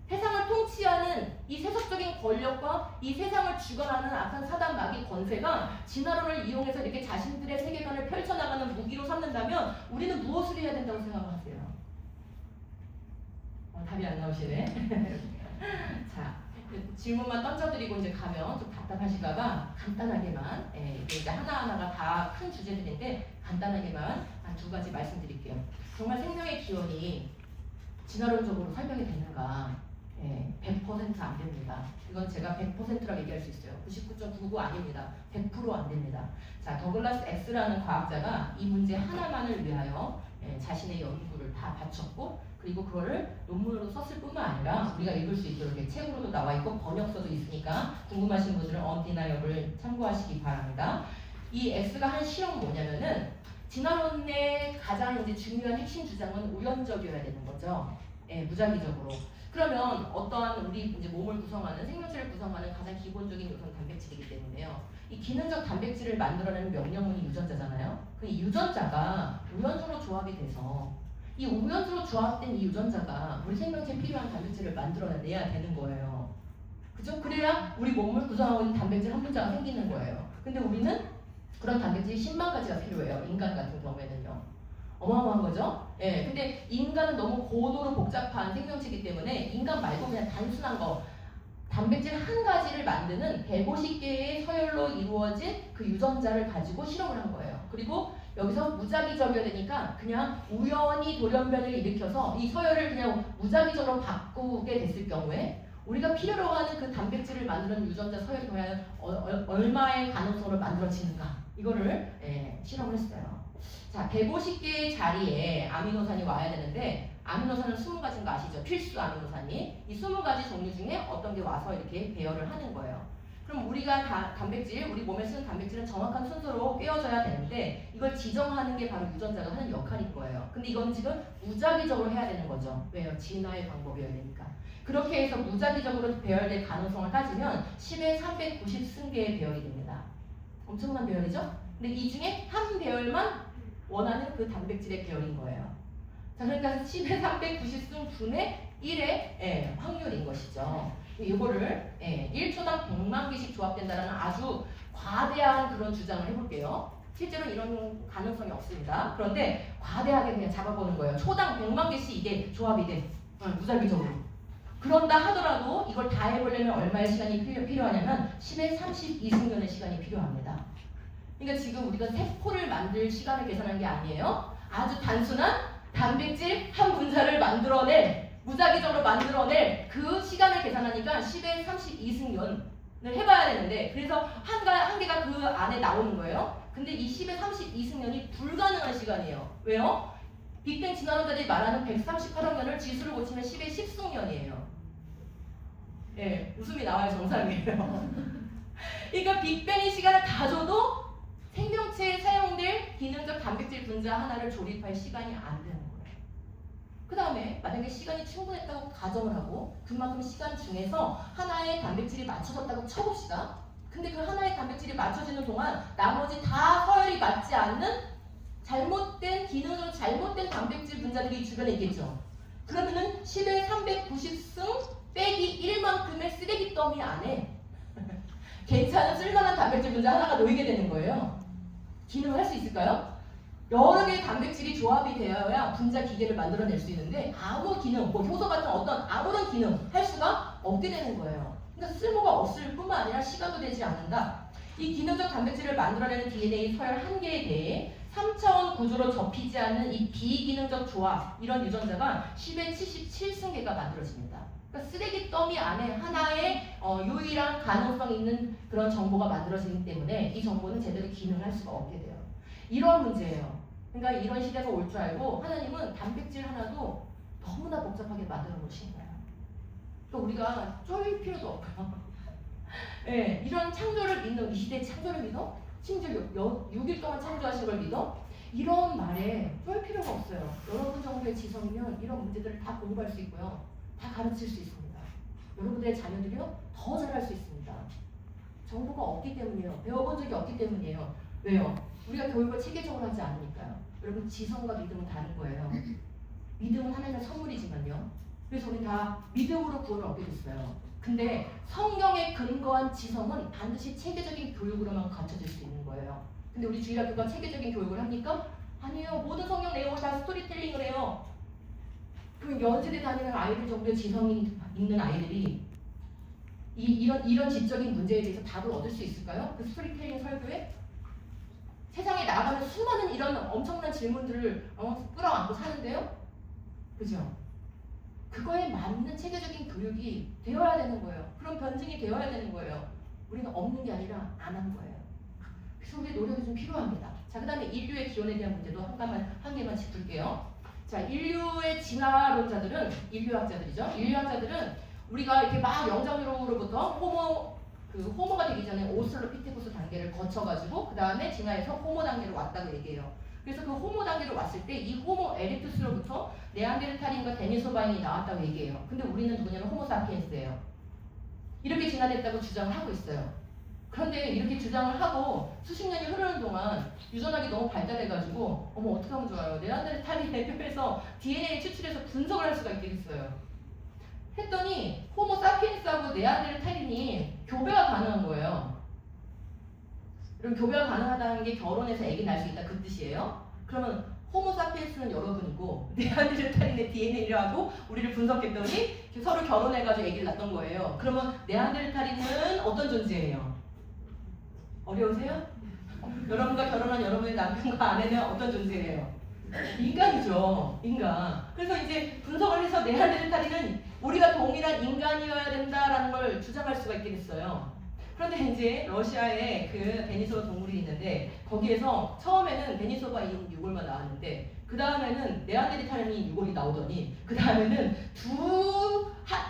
세상을 통치하는 이 세속적인 권력과 이 세상을 주관하는 악한 사단 마귀 권세가 진화론을 이용해서 이렇게 자신들의 세계관을 펼쳐나가는 무기로 삼는다면 우리는 무엇을 해야 된다고 생각하세요? 답이 안 나오시네. 자, 질문만 던져드리고 이제 가면 좀 답답하실까봐 간단하게만 이제 하나하나가 다 큰 주제들인데 간단하게만 한 2가지 말씀드릴게요. 정말 생명의 기원이 진화론적으로 설명이 되는가? 100% 안 됩니다. 이건 제가 100%라고 얘기할 수 있어요. 99.99 아닙니다. 100% 안 됩니다. 자, 더글라스 X라는 과학자가 이 문제 하나만을 위하여 자신의 연구를 다 바쳤고, 그리고 그거를 논문으로 썼을 뿐만 아니라 우리가 읽을 수 있도록 이렇게 책으로도 나와 있고 번역서도 있으니까 궁금하신 분들은 언디나이어블 참고하시기 바랍니다. 이 X가 한 실험 뭐냐면은 진화론의 가장 이제 중요한 핵심 주장은 우연적이어야 되는 거죠. 무작위적으로. 그러면 어떠한 우리 이제 몸을 구성하는 생명체를 구성하는 가장 기본적인 요소는 단백질이기 때문에요. 이 기능적 단백질을 만들어내는 명령문이 유전자잖아요. 그 유전자가 우연적으로 조합이 돼서 이 우연적으로 조합된 이 유전자가 우리 생명체에 필요한 단백질을 만들어내야 되는 거예요. 그죠? 그래야 우리 몸을 구성하고 있는 단백질 한 분자가 생기는 거예요. 근데 우리는 그런 단백질이 10만 가지가 필요해요. 인간 같은 경우에는요. 어마어마한 거죠? 근데 인간은 너무 고도로 복잡한 생명체이기 때문에 인간 말고 그냥 단순한 거, 단백질 한 가지를 만드는 150개의 서열로 이루어진 그 유전자를 가지고 실험을 한 거예요. 그리고 여기서 무작위적이어야 되니까 그냥 우연히 돌연변을 일으켜서 이 서열을 그냥 무작위적으로 바꾸게 됐을 경우에 우리가 필요로 하는 그 단백질을 만드는 유전자 서열이 과연 얼마의 가능성으로 만들어지는가, 이거를 실험을 했어요. 자, 150개의 자리에 아미노산이 와야 되는데 아미노산은 20가지인 거 아시죠? 필수 아미노산이 이 20가지 종류 중에 어떤 게 와서 이렇게 배열을 하는 거예요. 그럼 우리가 단백질, 우리 몸에 쓰는 단백질은 정확한 순서로 꿰어져야 되는데 이걸 지정하는 게 바로 유전자가 하는 역할인 거예요. 근데 이건 지금 무작위적으로 해야 되는 거죠. 왜요? 진화의 방법이어야 되니까. 그렇게 해서 무작위적으로 배열될 가능성을 따지면 10의 390승계의 배열이 됩니다. 엄청난 배열이죠? 근데 이 중에 한 배열만 원하는 그 단백질의 배열인 거예요. 자, 그러니까 10의 390승 분의 1의 확률인 것이죠. 이거를 1초당 100만 개씩 조합된다는 아주 과대한 그런 주장을 해볼게요. 실제로 이런 가능성이 없습니다. 그런데 과대하게 그냥 잡아보는 거예요. 초당 100만 개씩 이게 조합이 돼. 무작위적으로. 그런다 하더라도 이걸 다 해보려면 얼마의 시간이 필요하냐면 10의 32승전의 시간이 필요합니다. 그러니까 지금 우리가 세포를 만들 시간을 계산한 게 아니에요. 아주 단순한 단백질 한 분자를 무작위적으로 만들어낼 그 시간을 계산하니까 10의 32승전을 해봐야 되는데, 그래서 한 개가 그 안에 나오는 거예요. 근데 이 10의 32승전이 불가능한 시간이에요. 왜요? 빅뱅 진화론자들이 말하는 138억 년을 지수를 고치면 10의 10승년이에요. 웃음이 나와요. 정상이에요. 그러니까 빅뱅의 시간을 다 줘도 생명체에 사용될 기능적 단백질 분자 하나를 조립할 시간이 안 되는 거예요. 그 다음에 만약에 시간이 충분했다고 가정을 하고 그만큼 시간 중에서 하나의 단백질이 맞춰졌다고 쳐봅시다. 근데 그 하나의 단백질이 맞춰지는 동안 나머지 다 서열이 맞지 않는 잘못된 기능으로 잘못된 단백질 분자들이 주변에 있겠죠. 그러면은 10의 390승 빼기 1만큼의 쓰레기 더미 안에 괜찮은 쓸만한 단백질 분자 하나가 놓이게 되는 거예요. 기능을 할 수 있을까요? 여러 개의 단백질이 조합이 되어야 분자 기계를 만들어낼 수 있는데 아무 기능, 효소 같은 어떤 아무런 기능 할 수가 없게 되는 거예요. 그러니까 쓸모가 없을 뿐만 아니라 시간도 되지 않는다. 이 기능적 단백질을 만들어내는 DNA 서열 한 개에 대해 3차원 구조로 접히지 않는 이 비기능적 조합, 이런 유전자가 10의 77승계가 만들어집니다. 그러니까 쓰레기 더미 안에 하나의 유일한 가능성 있는 그런 정보가 만들어지기 때문에 이 정보는 제대로 기능할 수가 없게 돼요. 이런 문제예요. 그러니까 이런 시대가 올 줄 알고 하나님은 단백질 하나도 너무나 복잡하게 만들어 놓으신 거예요. 그러니까 우리가 쫄 필요도 없고요. 이런 창조를 믿는, 이 시대의 창조를 믿어? 심지어 6일 동안 창조하신 걸 믿어? 이런 말에 쫄 필요가 없어요. 여러분 정도의 지성이면 이런 문제들을 다 공부할 수 있고요. 다 가르칠 수 있습니다. 여러분들의 자녀들이요, 더 잘할 수 있습니다. 정보가 없기 때문이에요. 배워본 적이 없기 때문이에요. 왜요? 우리가 교육을 체계적으로 하지 않으니까요. 여러분, 지성과 믿음은 다른 거예요. 믿음은 하나님의 선물이지만요. 그래서 우리 다 믿음으로 구원을 얻게 됐어요. 근데 성경에 근거한 지성은 반드시 체계적인 교육으로만 갖춰질 수 있는 거예요. 근데 우리 주일학교가 체계적인 교육을 합니까? 아니에요. 모든 성경 내용을 다 스토리텔링을 해요. 그럼 연세대 다니는 아이들 정도의 지성이 있는 아이들이 이런 지적인 문제에 대해서 답을 얻을 수 있을까요? 그 스토리텔링 설교에? 세상에 나가면 수많은 이런 엄청난 질문들을 끌어안고 사는데요? 그죠? 그거에 맞는 체계적인 교육이 되어야 되는 거예요. 그런 변증이 되어야 되는 거예요. 우리는 없는 게 아니라 안 한 거예요. 그래서 우리 노력이 좀 필요합니다. 자, 그 다음에 인류의 기원에 대한 문제도 한 개만 짚을게요. 자, 인류의 진화론자들은, 인류학자들은 우리가 이렇게 막 영장류로부터 호모가 되기 전에 오스트랄로피테쿠스 단계를 거쳐가지고 그 다음에 진화해서 호모 단계로 왔다고 얘기해요. 그래서 그 호모 단계로 왔을 때 이 호모 에렉투스로부터 네안데르탈인과 데니소바인이 나왔다고 얘기해요. 근데 우리는 누구냐면 호모 사피엔스예요. 이렇게 진화됐다고 주장을 하고 있어요. 그런데 이렇게 주장을 하고 수십 년이 흐르는 동안 유전학이 너무 발달해가지고 어머 어떻게 하면 좋아요. 네안데르탈인의 뼈에서 DNA를 추출해서 분석을 할 수가 있겠어요. 했더니 호모 사피엔스하고 네안데르탈인이 교배가 가능한 거예요. 그럼 교배가 가능하다는 게 결혼해서 아기 낳을 수 있다 그 뜻이에요. 그러면 호모 사피엔스는 여러분이고 네안데르탈인의 DNA라고 우리를 분석했더니 서로 결혼해가지고 아기를 낳았던 거예요. 그러면 네안데르탈인은 어떤 존재예요? 어려우세요? 여러분과 결혼한 여러분의 남편과 아내는 어떤 존재예요? 인간이죠. 인간. 그래서 이제 분석을 해서 네안데르탈인은 우리가 동일한 인간이어야 된다라는 걸 주장할 수가 있게 됐어요. 그런데 이제 러시아에 그 데니소바 동물이 있는데 거기에서 처음에는 데니소바인 유골만 나왔는데 그 다음에는 네안데르탈인 유골이 나오더니 그 다음에는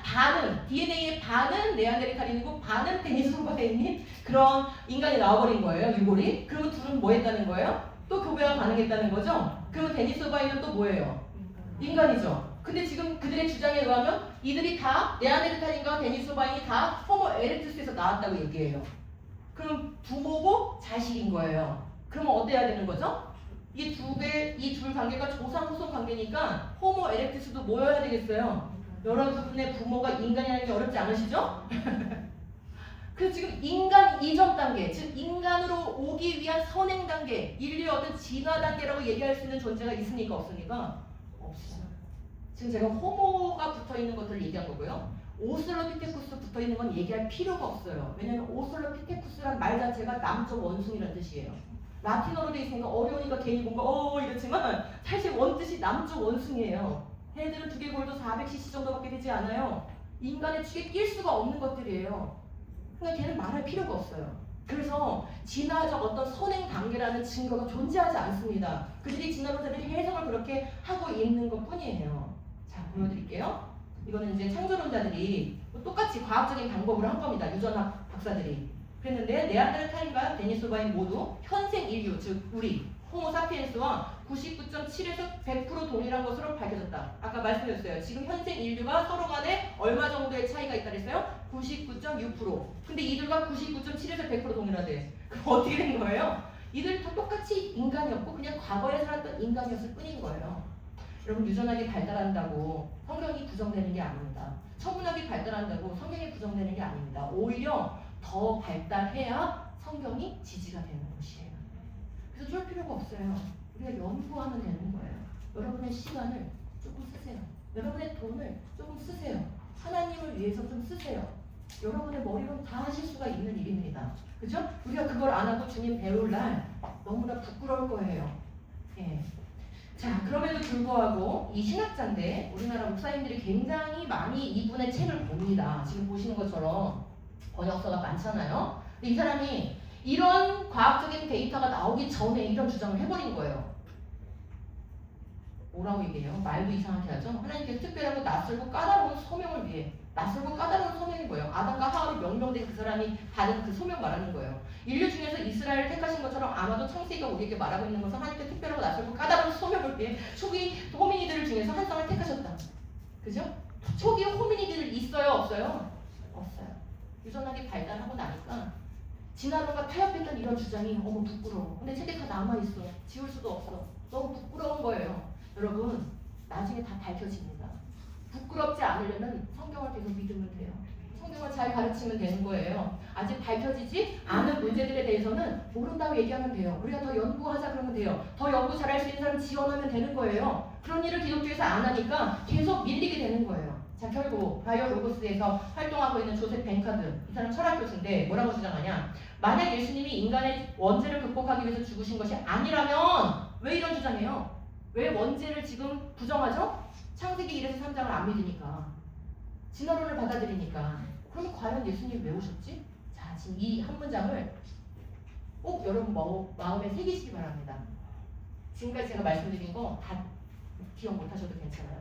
반은 DNA의 반은 네안데르탈인이고 반은 데니소바인인 그런 인간이 나와버린 거예요. 유골이. 그러면 둘은 뭐 했다는 거예요? 또 교배가 가능했다는 거죠? 그러면 데니소바인은 또 뭐예요? 인간이죠. 근데 지금 그들의 주장에 의하면 이들이 다 네안데르탈인과 데니소바인이 다 호모 에렉투스에서 나왔다고 얘기해요. 그럼 부모고 자식인 거예요. 그러면 어때야 되는 거죠? 이 둘 관계가 조상 후손 관계니까 호모 에렉투스도 뭐여야 되겠어요? 여러분의 부모가 인간이라는 게 어렵지 않으시죠? 그래서 지금 인간 이전 단계, 즉 인간으로 오기 위한 선행 단계, 인류의 어떤 진화 단계라고 얘기할 수 있는 존재가 있습니까? 없습니까? 없어요. 지금 제가 호모가 붙어있는 것들을 얘기한 거고요. 오스트랄로피테쿠스 붙어있는 건 얘기할 필요가 없어요. 왜냐하면 오스트랄로피테쿠스란 말 자체가 남쪽 원숭이라는 뜻이에요. 라틴어로 돼 있으니까 어려우니까 괜히 뭔가 이렇지만 사실 원뜻이 남쪽 원숭이에요. 얘네들은 두개골도 400cc 정도밖에 되지 않아요. 인간의 축에 낄 수가 없는 것들이에요. 그러니까 걔는 말할 필요가 없어요. 그래서 진화적 어떤 선행 단계라는 증거가 존재하지 않습니다. 그들이 진화론자들이 해석을 그렇게 하고 있는 것 뿐이에요. 자, 보여드릴게요. 이거는 이제 창조론자들이 똑같이 과학적인 방법으로 한 겁니다. 유전학 박사들이. 그랬는데 네안데르탈인과 데니소바인 모두 현생 인류, 즉 우리 호모 사피엔스와 99.7에서 100% 동일한 것으로 밝혀졌다. 아까 말씀드렸어요. 지금 현생 인류가 서로 간에 얼마 정도의 차이가 있다 그랬어요? 99.6%. 근데 이들과 99.7에서 100% 동일하대. 그럼 어떻게 된 거예요? 이들 다 똑같이 인간이었고 그냥 과거에 살았던 인간이었을 뿐인 거예요. 여러분 유전학이 발달한다고 성경이 부정되는 게 아닙니다. 천문학이 발달한다고 성경이 부정되는 게 아닙니다. 오히려 더 발달해야 성경이 지지가 되는 것이에요. 그래서 쫄 필요가 없어요. 우리가 연구하면 되는 거예요. 여러분의 시간을 조금 쓰세요. 여러분의 돈을 조금 쓰세요. 하나님을 위해서 좀 쓰세요. 여러분의 머리로 다 하실 수가 있는 일입니다. 그죠? 우리가 그걸 안 하고 주님 배울 날 너무나 부끄러울 거예요. 예. 자, 그럼에도 불구하고 이 신학자인데 우리나라 목사님들이 굉장히 많이 이분의 책을 봅니다. 지금 보시는 것처럼 번역서가 많잖아요. 근데 이 사람이 이런 과학적인 데이터가 나오기 전에 이런 주장을 해버린 거예요. 뭐라고 얘기해요? 말도 이상하게 하죠. 하나님께서 특별하고 낯설고 까다로운 소명을 위해. 낯설고 까다로운 소명이 뭐예요? 아담과 하와로 명령된 그 사람이 받은 그 소명 말하는 거예요. 인류 중에서 이스라엘을 택하신 것처럼 아마도 창세기가 우리에게 말하고 있는 것은 하나님께서 특별하고 낯설고 까다로운 소명을 위해 초기 호미니들을 중에서 한 쌍을 택하셨다. 그죠? 초기 호미니들 있어요? 없어요? 없어요. 유전학이 발달하고 나니까 진화론과 타협했던 이런 주장이 너무 부끄러워. 근데 책에 다 남아있어. 지울 수도 없어. 너무 부끄러운 거예요. 여러분 나중에 다 밝혀집니다. 부끄럽지 않으려면 성경을 계속 믿으면 돼요. 성경을 잘 가르치면 되는 거예요. 아직 밝혀지지 않은 문제들에 대해서는 모른다고 얘기하면 돼요. 우리가 더 연구하자 그러면 돼요. 더 연구 잘할 수 있는 사람 지원하면 되는 거예요. 그런 일을 기독교에서 안 하니까 계속 밀리게 되는 거예요. 자, 결국 바이오로고스에서 활동하고 있는 조셉 뱅카드, 이 사람 철학 교수인데 뭐라고 주장하냐? 만약 예수님이 인간의 원죄를 극복하기 위해서 죽으신 것이 아니라면 왜 이런 주장해요? 왜 원죄를 지금 부정하죠? 창세기 1에서 3장을 안 믿으니까, 진화론을 받아들이니까, 그러면 과연 예수님이 왜 오셨지? 자, 지금 이 한 문장을 꼭 여러분 마음에 새기시기 바랍니다. 지금까지 제가 말씀드린 거 다 기억 못하셔도 괜찮아요.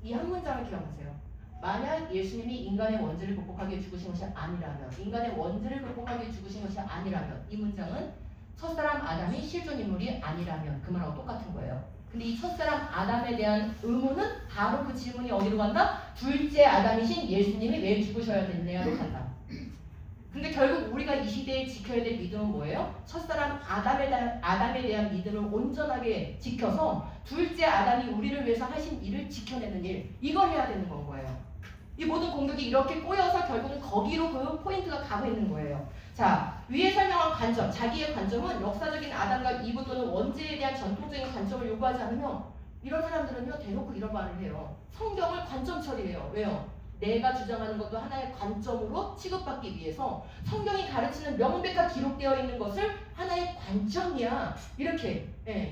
이 한 문장을 기억하세요. 만약 예수님이 인간의 원죄를 극복하기 위해 죽으신 것이 아니라면, 인간의 원죄를 극복하기 위해 죽으신 것이 아니라면, 이 문장은 첫사람 아담이 실존 인물이 아니라면 그 말하고 똑같은 거예요. 근데 이 첫사람 아담에 대한 의문은 바로 그 질문이 어디로 간다? 둘째 아담이신 예수님이 왜 죽으셔야 됐냐로 간다. 근데 결국 우리가 이 시대에 지켜야 될 믿음은 뭐예요? 첫사람 아담에 대한 믿음을 온전하게 지켜서 둘째 아담이 우리를 위해서 하신 일을 지켜내는 일, 이걸 해야 되는 건 거예요. 이 모든 공격이 이렇게 꼬여서 결국은 거기로 그 포인트가 가고 있는 거예요. 자, 위에 설명한 관점, 자기의 관점은 역사적인 아담과 이브 또는 원죄에 대한 전통적인 관점을 요구하지 않으면 이런 사람들은요 대놓고 이런 말을 해요. 성경을 관점 처리해요. 왜요? 내가 주장하는 것도 하나의 관점으로 취급받기 위해서 성경이 가르치는 명백하게 기록되어 있는 것을 하나의 관점이야. 이렇게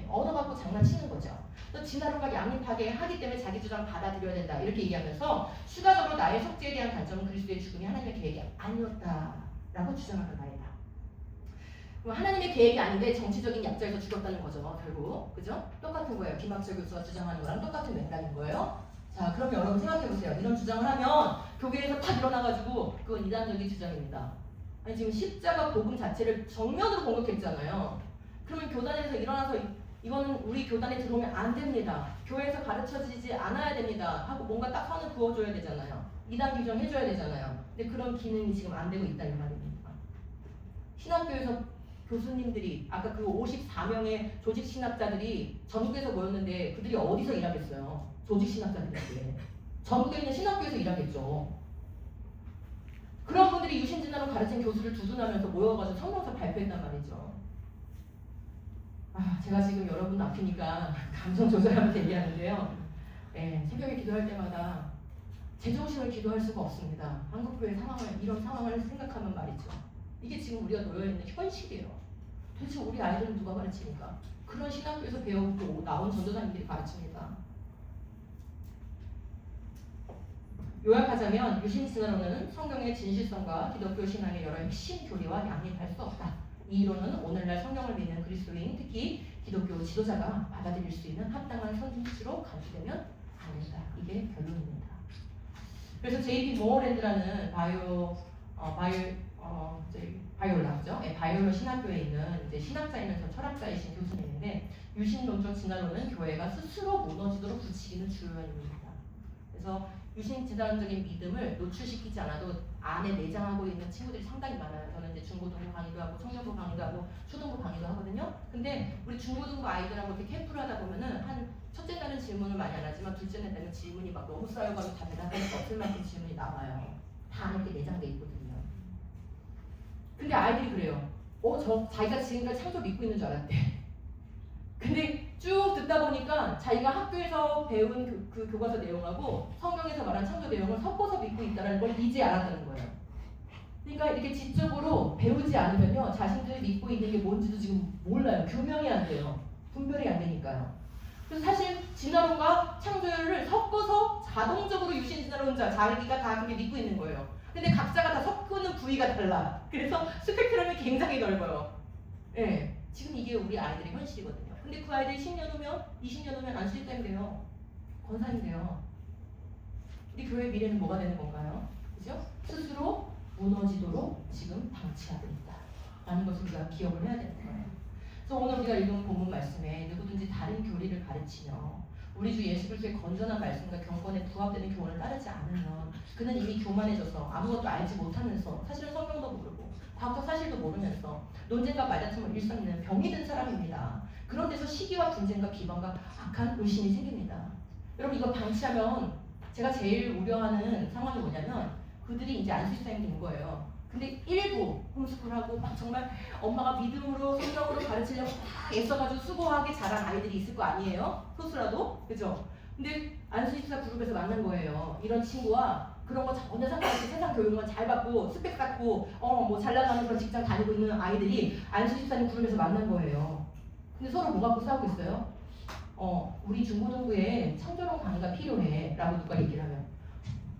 언어 갖고 장난치는 거죠. 또 진화론과 양립하게 하기 때문에 자기 주장 받아들여야 된다. 이렇게 얘기하면서 추가적으로 나의 속죄에 대한 관점은 그리스도의 죽음이 하나님의 계획이 아니었다라고 주장하는 말이다. 그럼 하나님의 계획이 아닌데 정치적인 약자에서 죽였다는 거죠. 결국. 그죠? 똑같은 거예요. 김학철 교수가 주장하는 거랑 똑같은 맥락인 거예요. 자, 그럼 여러분 생각해보세요. 이런 주장을 하면 교회에서 탁 일어나가지고 그건 이단적인 주장입니다. 아니 지금 십자가 복음 자체를 정면으로 공격했잖아요. 그러면 교단에서 일어나서 이거는 우리 교단에 들어오면 안 됩니다. 교회에서 가르쳐지지 않아야 됩니다. 하고 뭔가 딱 선을 그어줘야 되잖아요. 이단 규정해줘야 되잖아요. 근데 그런 기능이 지금 안 되고 있다는 말입니다. 신학교에서 교수님들이 아까 그 54명의 조직 신학자들이 전국에서 모였는데 그들이 어디서 일하겠어요? 조직 신학자들인데 전국에 있는 신학교에서 일하겠죠. 그런 분들이 유신진화론 가르친 교수를 두둔하면서 모여가지고 성경서 발표했단 말이죠. 제가 지금 여러분 앞이니까 감정 조절하면서 얘기하는데요. 새벽에 기도할 때마다 제정신을 기도할 수가 없습니다. 한국교회 이런 상황을 생각하면 말이죠. 이게 지금 우리가 놓여있는 현실이에요. 도대체 우리 아이들은 누가 가르치니까? 그런 신학교에서 배우고 나온 전도사님들이 가르칩니다. 요약하자면 유신진화론은 성경의 진실성과 기독교 신앙의 여러 핵심 교리와 양립할 수 없다. 이 이론은 오늘날 성경을 믿는 그리스도인, 특히 기독교 지도자가 받아들일 수 있는 합당한 선진수로 간주되면 안 된다. 이게 결론입니다. 그래서 J.P. 모어랜드라는 바이올라죠. 바이올라 신학교에 있는 이제 신학자이면서 철학자이신 교수님인데 유신론적 진화론은 교회가 스스로 무너지도록 부추기는 주요원입니다. 그래서 유신진화론적인 믿음을 노출시키지 않아도 안에 내장하고 있는 친구들이 상당히 많아요. 저는 이제 중고등부 강의도 하고 청년부 강의도 하고 초등부 강의도 하거든요. 근데 우리 중고등부 아이들하고 이렇게 캠프를 하다 보면은 한 첫째 날은 질문을 많이 안 하지만 둘째 날은 질문이 막 너무 쌓여가지고 다 대답할 수 없을 만큼 질문이 나와요. 다 안에 이렇게 내장돼 있거든요. 근데 아이들이 그래요. 자기가 지금까지 창조 믿고 있는 줄 알았대. 근데 쭉 듣다 보니까 자기가 학교에서 배운 그 교과서 내용하고 성경에서 말한 창조 내용을 섞어서 믿고 있다는 걸 이제 알았다는 거예요. 그러니까 이렇게 지적으로 배우지 않으면요, 자신들이 믿고 있는 게 뭔지도 지금 몰라요. 규명이 안 돼요. 분별이 안 되니까요. 그래서 사실 진화론과 창조를 섞어서 자동적으로 유신진화론자 자기가 다 그렇게 믿고 있는 거예요. 근데 각자가 다 섞는 부위가 달라. 그래서 스펙트럼이 굉장히 넓어요. 지금 이게 우리 아이들의 현실이거든요. 근데 그 아이들이 10년 후면 20년 후면 안수집사님 돼요. 권사님 돼요. 우리 교회 미래는 뭐가 되는 건가요? 그죠? 스스로 무너지도록 지금 방치하고 있다 라는 것을 우리가 기억을 해야 되는 거예요. 그래서 오늘 우리가 읽은 본문 말씀에 누구든지 다른 교리를 가르치며 우리 주 예수 그리스도의 건전한 말씀과 경건에 부합되는 교훈을 따르지 않으면 그는 이미 교만해져서 아무것도 알지 못하면서 사실은 성경도 모르고 과학적 사실도 모르면서 논쟁과 말다툼을 일삼는 병이 든 사람입니다. 그런 데서 시기와 분쟁과 비방과 악한 의심이 생깁니다. 여러분 이거 방치하면 제가 제일 우려하는 상황이 뭐냐면 그들이 이제 안수집사님이 된 거예요. 근데 일부 홈스쿨하고 막 정말 엄마가 믿음으로 성경으로 가르치려고 막 애써가지고 수고하게 자란 아이들이 있을 거 아니에요? 소수라도? 그죠? 근데 안수집사 그룹에서 만난 거예요. 이런 친구와 그런 거 전혀 상관없이 세상 교육만 잘 받고 스펙 갖고 뭐 잘 나가는 그런 직장 다니고 있는 아이들이 안수집사님 그룹에서 만난 거예요. 근데 서로 뭐 갖고 싸우고 있어요? 우리 중고등부에 창조론 강의가 필요해 라고 누가 얘기를 하면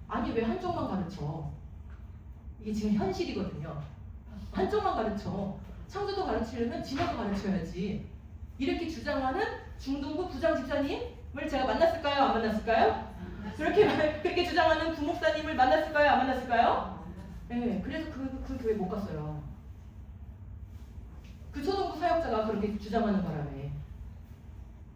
아니 왜 한쪽만 가르쳐? 이게 지금 현실이거든요. 한쪽만 가르쳐. 창조도 가르치려면 진화도 가르쳐야지. 이렇게 주장하는 중등부 부장 집사님을 제가 만났을까요? 안 만났을까요? 그렇게 주장하는 부목사님을 만났을까요? 안 만났을까요? 네, 그래서 그 교회 못 갔어요. 그 초등부 사역자가 그렇게 주장하는 바람에.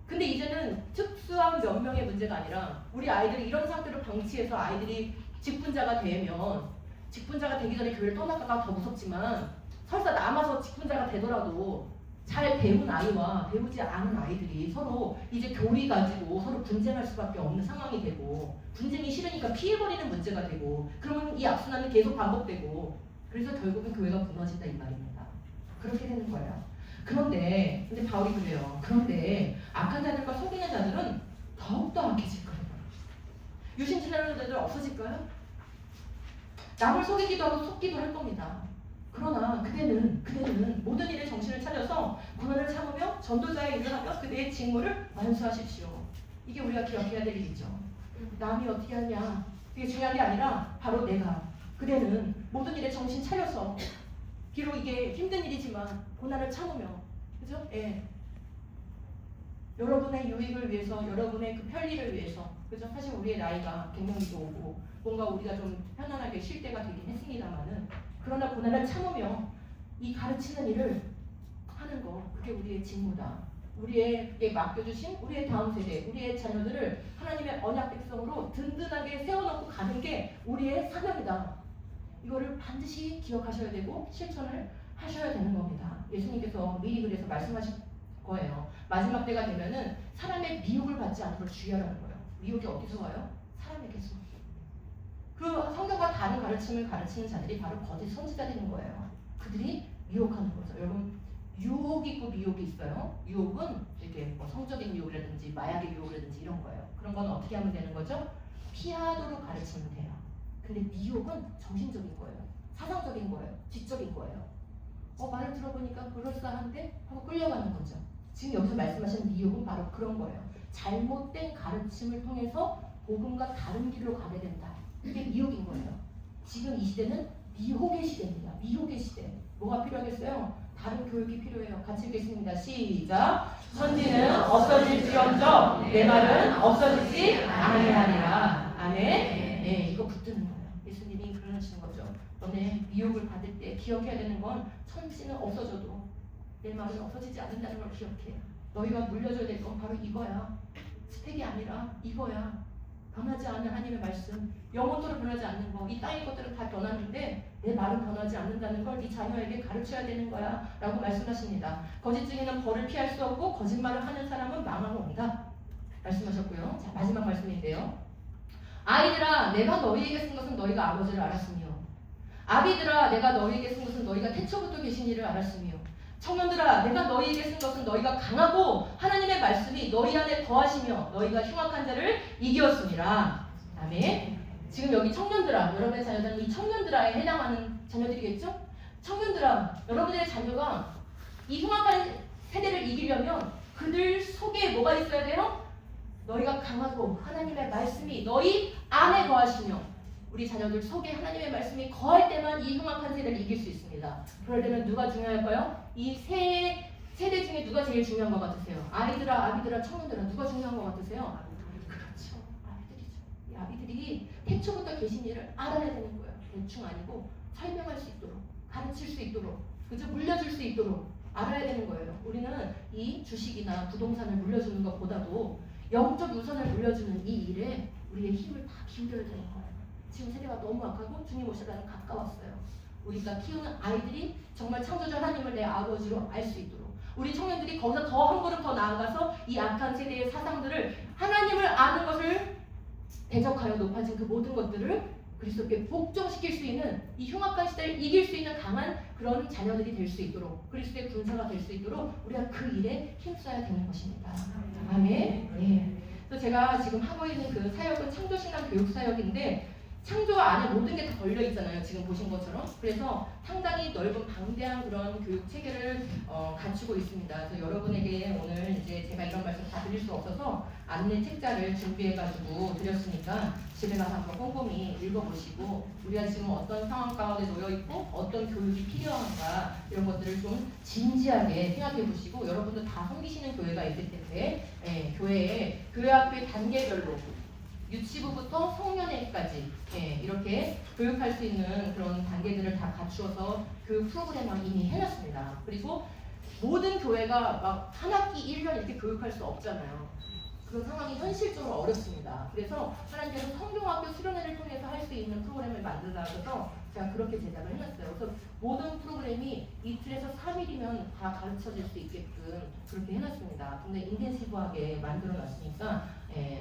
근데 이제는 특수한 몇 명의 문제가 아니라 우리 아이들이 이런 상태로 방치해서 아이들이 직분자가 되면 직분자가 되기 전에 교회를 떠나다가 더 무섭지만 설사 남아서 직분자가 되더라도 잘 배운 아이와 배우지 않은 아이들이 서로 이제 교리 가지고 서로 분쟁할 수밖에 없는 상황이 되고 분쟁이 싫으니까 피해버리는 문제가 되고 그러면 이 악순환은 계속 반복되고 그래서 결국은 교회가 무너진다 이 말입니다. 그렇게 되는 거예요. 근데 바울이 그래요. 그런데 악한 자들과 속이는 자들은 더욱더 악해질 거예요. 유심치라는 자들 없어질까요? 남을 속이기도 하고 속기도 할 겁니다. 그러나 그대는 모든 일에 정신을 차려서 고난을 참으며 전도자의 일을 하며 그대의 직무를 완수하십시오. 이게 우리가 기억해야 될 일이죠. 남이 어떻게 하냐 그게 중요한 게 아니라 바로 내가 그대는 모든 일에 정신 차려서 비록 이게 힘든 일이지만 고난을 참으며 그죠? 예. 여러분의 유익을 위해서 여러분의 그 편리를 위해서 그죠? 사실 우리의 나이가 갱년기도 오고 뭔가 우리가 좀 편안하게 쉴 때가 되긴 했습니다만은 그러나 고난을 참으며 이 가르치는 일을 하는 거 그게 우리의 직무다. 우리에게 맡겨주신 우리의 다음 세대, 우리의 자녀들을 하나님의 언약 백성으로 든든하게 세워놓고 가는 게 우리의 사명이다. 이거를 반드시 기억하셔야 되고 실천을 하셔야 되는 겁니다. 예수님께서 미리 그래서 말씀하신 거예요. 마지막 때가 되면은 사람의 미혹을 받지 않도록 주의하라는 거예요. 미혹이 어디서 와요? 사람에게서. 그 성경과 다른 가르침을 가르치는 자들이 바로 거짓 선지자들인 거예요. 그들이 미혹하는 거죠. 여러분 유혹이 있고 미혹이 있어요. 유혹은 이렇게 뭐 성적인 유혹이라든지 마약의 유혹이라든지 이런 거예요. 그런 건 어떻게 하면 되는 거죠? 피하도록 가르치면 돼요. 근데 미혹은 정신적인 거예요. 사상적인 거예요. 지적인 거예요. 말을 들어보니까 그럴싸한데 하고 끌려가는 거죠. 지금 여기서 말씀하시는 미혹은 바로 그런 거예요. 잘못된 가르침을 통해서 복음과 다른 길로 가게 된다. 이게 미혹인 거예요. 지금 이 시대는 미혹의 시대입니다. 미혹의 시대. 뭐가 필요하겠어요? 다른 교육이 필요해요. 같이 읽겠습니다. 시작. 선지는 없어질지언정 내 말은 없어지지 아니하리라. 아멘. 네, 이거 붙드는 거예요. 예수님이 그러시는 거죠. 너네 미혹을 받을 때 기억해야 되는 건 천지는 없어져도 내 말은 없어지지 않는다는 걸 기억해. 너희가 물려줘야 될 건 바로 이거야. 스펙이 아니라 이거야. 변하지 않는 하나님의 말씀, 영원토록 변하지 않는 거, 이 땅의 것들은 다 변하는데 내 말은 변하지 않는다는 걸 네 자녀에게 가르쳐야 되는 거야 라고 말씀하십니다. 거짓 증인은 벌을 피할 수 없고 거짓말을 하는 사람은 망하고 온다 말씀하셨고요. 자, 마지막 말씀인데요. 아이들아 내가 너희에게 쓴 것은 너희가 아버지를 알았으며 아비들아 내가 너희에게 쓴 것은 너희가 태초부터 계신 이를 알았으며 청년들아 내가 너희에게 쓴 것은 너희가 강하고 하나님의 말씀이 너희 안에 거하시며 너희가 흉악한 자를 이기었습니다. 아멘. 지금 여기 청년들아 여러분의 자녀들은 이 청년들아에 해당하는 자녀들이겠죠? 청년들아 여러분들의 자녀가 이 흉악한 세대를 이기려면 그들 속에 뭐가 있어야 돼요? 너희가 강하고 하나님의 말씀이 너희 안에 거하시며 우리 자녀들 속에 하나님의 말씀이 거할 때만 이 흉악한 세대를 이길 수 있습니다. 그럴 때는 누가 중요할까요? 이 세대 중에 누가 제일 중요한 것 같으세요? 아이들아, 아비들아, 청년들아 누가 중요한 것 같으세요? 그렇죠. 아비들이죠. 이 아비들이 태초부터 계신 일을 알아야 되는 거예요. 대충 아니고 설명할 수 있도록, 가르칠 수 있도록, 그죠? 물려줄 수 있도록 알아야 되는 거예요. 우리는 이 주식이나 부동산을 물려주는 것보다도 영적 유산을 물려주는 이 일에 우리의 힘을 다 기울여야 되는 거예요. 지금 세대가 너무 악하고 주님 오실 날은 가까웠어요. 우리가 키우는 아이들이 정말 창조주 하나님을 내 아버지로 알 수 있도록 우리 청년들이 거기서 더 한 걸음 더 나아가서 이 악한 세대의 사상들을 하나님을 아는 것을 대적하여 높아진 그 모든 것들을 그리스도께 복종시킬 수 있는 이 흉악한 시대를 이길 수 있는 강한 그런 자녀들이 될 수 있도록 그리스도의 군사가 될 수 있도록 우리가 그 일에 힘써야 되는 것입니다. 아멘. 네. 그래서 제가 지금 하고 있는 그 사역은 창조신앙 교육 사역인데 창조 안에 모든 게 다 걸려 있잖아요. 지금 보신 것처럼. 그래서 상당히 넓은 방대한 그런 교육 체계를 갖추고 있습니다. 그래서 여러분에게 오늘 이제 제가 이런 말씀 다 드릴 수 없어서 안내 책자를 준비해가지고 드렸으니까 집에 가서 한번 꼼꼼히 읽어보시고 우리가 지금 어떤 상황 가운데 놓여 있고 어떤 교육이 필요한가 이런 것들을 좀 진지하게 생각해 보시고 여러분도 다 섬기시는 교회가 있을 텐데 교회 학교의 단계별로 유치부부터 성년회까지 이렇게 교육할 수 있는 그런 단계들을 다 갖추어서 교육 프로그램을 이미 해놨습니다. 그리고 모든 교회가 막 한 학기 1년 이렇게 교육할 수 없잖아요. 그런 상황이 현실적으로 어렵습니다. 그래서 하나님께서 성경학교 수련회를 통해서 할 수 있는 프로그램을 만들어서 제가 그렇게 제작을 해놨어요. 그래서 모든 프로그램이 이틀에서 3일이면 다 가르쳐질 수 있게끔 그렇게 해놨습니다. 굉장히 인텐시브하게 만들어놨으니까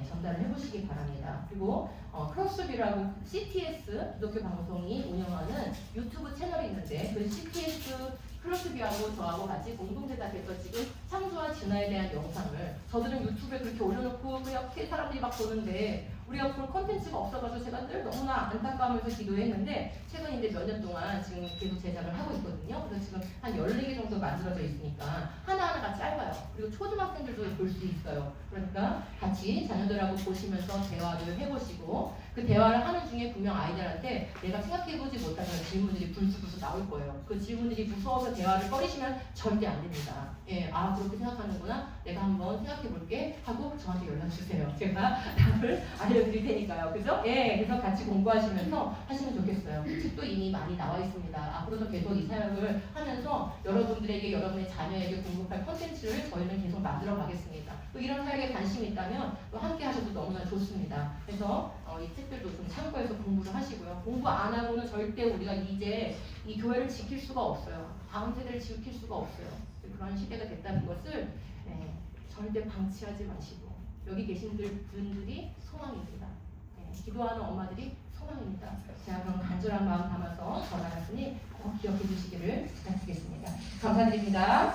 전달을 해보시기 바랍니다. 그리고 크로스비라고 CTS 기독교 방송이 운영하는 유튜브 채널이 있는데 그 CTS 크로스비하고 저하고 같이 공동 제작해서 지금 창조와 진화에 대한 영상을 저들은 유튜브에 그렇게 올려놓고 그냥 사람들이 막 보는데 우리가 그런 컨텐츠가 없어가지고 제가 늘 너무나 안타까우면서 기도했는데 최근 이제 몇 년 동안 지금 계속 제작을 하고 있거든요. 그래서 지금 한 14개 정도 만들어져 있으니까 하나하나가 짧아요. 그리고 초등학생들도 볼 수 있어요. 그러니까 같이 자녀들하고 보시면서 대화를 해보시고 그 대화를 하는 중에 분명 아이들한테 내가 생각해보지 못하는 질문들이 불쑥불쑥 나올 거예요. 그 질문들이 무서워서 대화를 꺼리시면 절대 안 됩니다. 그렇게 생각하는구나. 내가 한번 생각해볼게 하고 저한테 연락주세요. 제가 답을 알려드릴 테니까요. 그죠? 그래서 같이 공부하시면서 하시면 좋겠어요. 책도 이미 많이 나와 있습니다. 앞으로도 계속 이 사역을 하면서 여러분들에게 여러분의 자녀에게 공급할 콘텐츠를 저희는 계속 만들어 가겠습니다. 또 이런 사역에 관심이 있다면 또 함께 하셔도 너무나 좋습니다. 그래서 이 책들도 좀 참고해서 공부를 하시고요. 공부 안 하고는 절대 우리가 이제 이 교회를 지킬 수가 없어요. 다음 세대를 지킬 수가 없어요. 그런 시대가 됐다는 것을 절대 방치하지 마시고 여기 계신 분들이 소망입니다. 기도하는 엄마들이 소망입니다. 제가 그런 간절한 마음 담아서 전하였으니 꼭 기억해 주시기를 부탁드리겠습니다. 감사드립니다.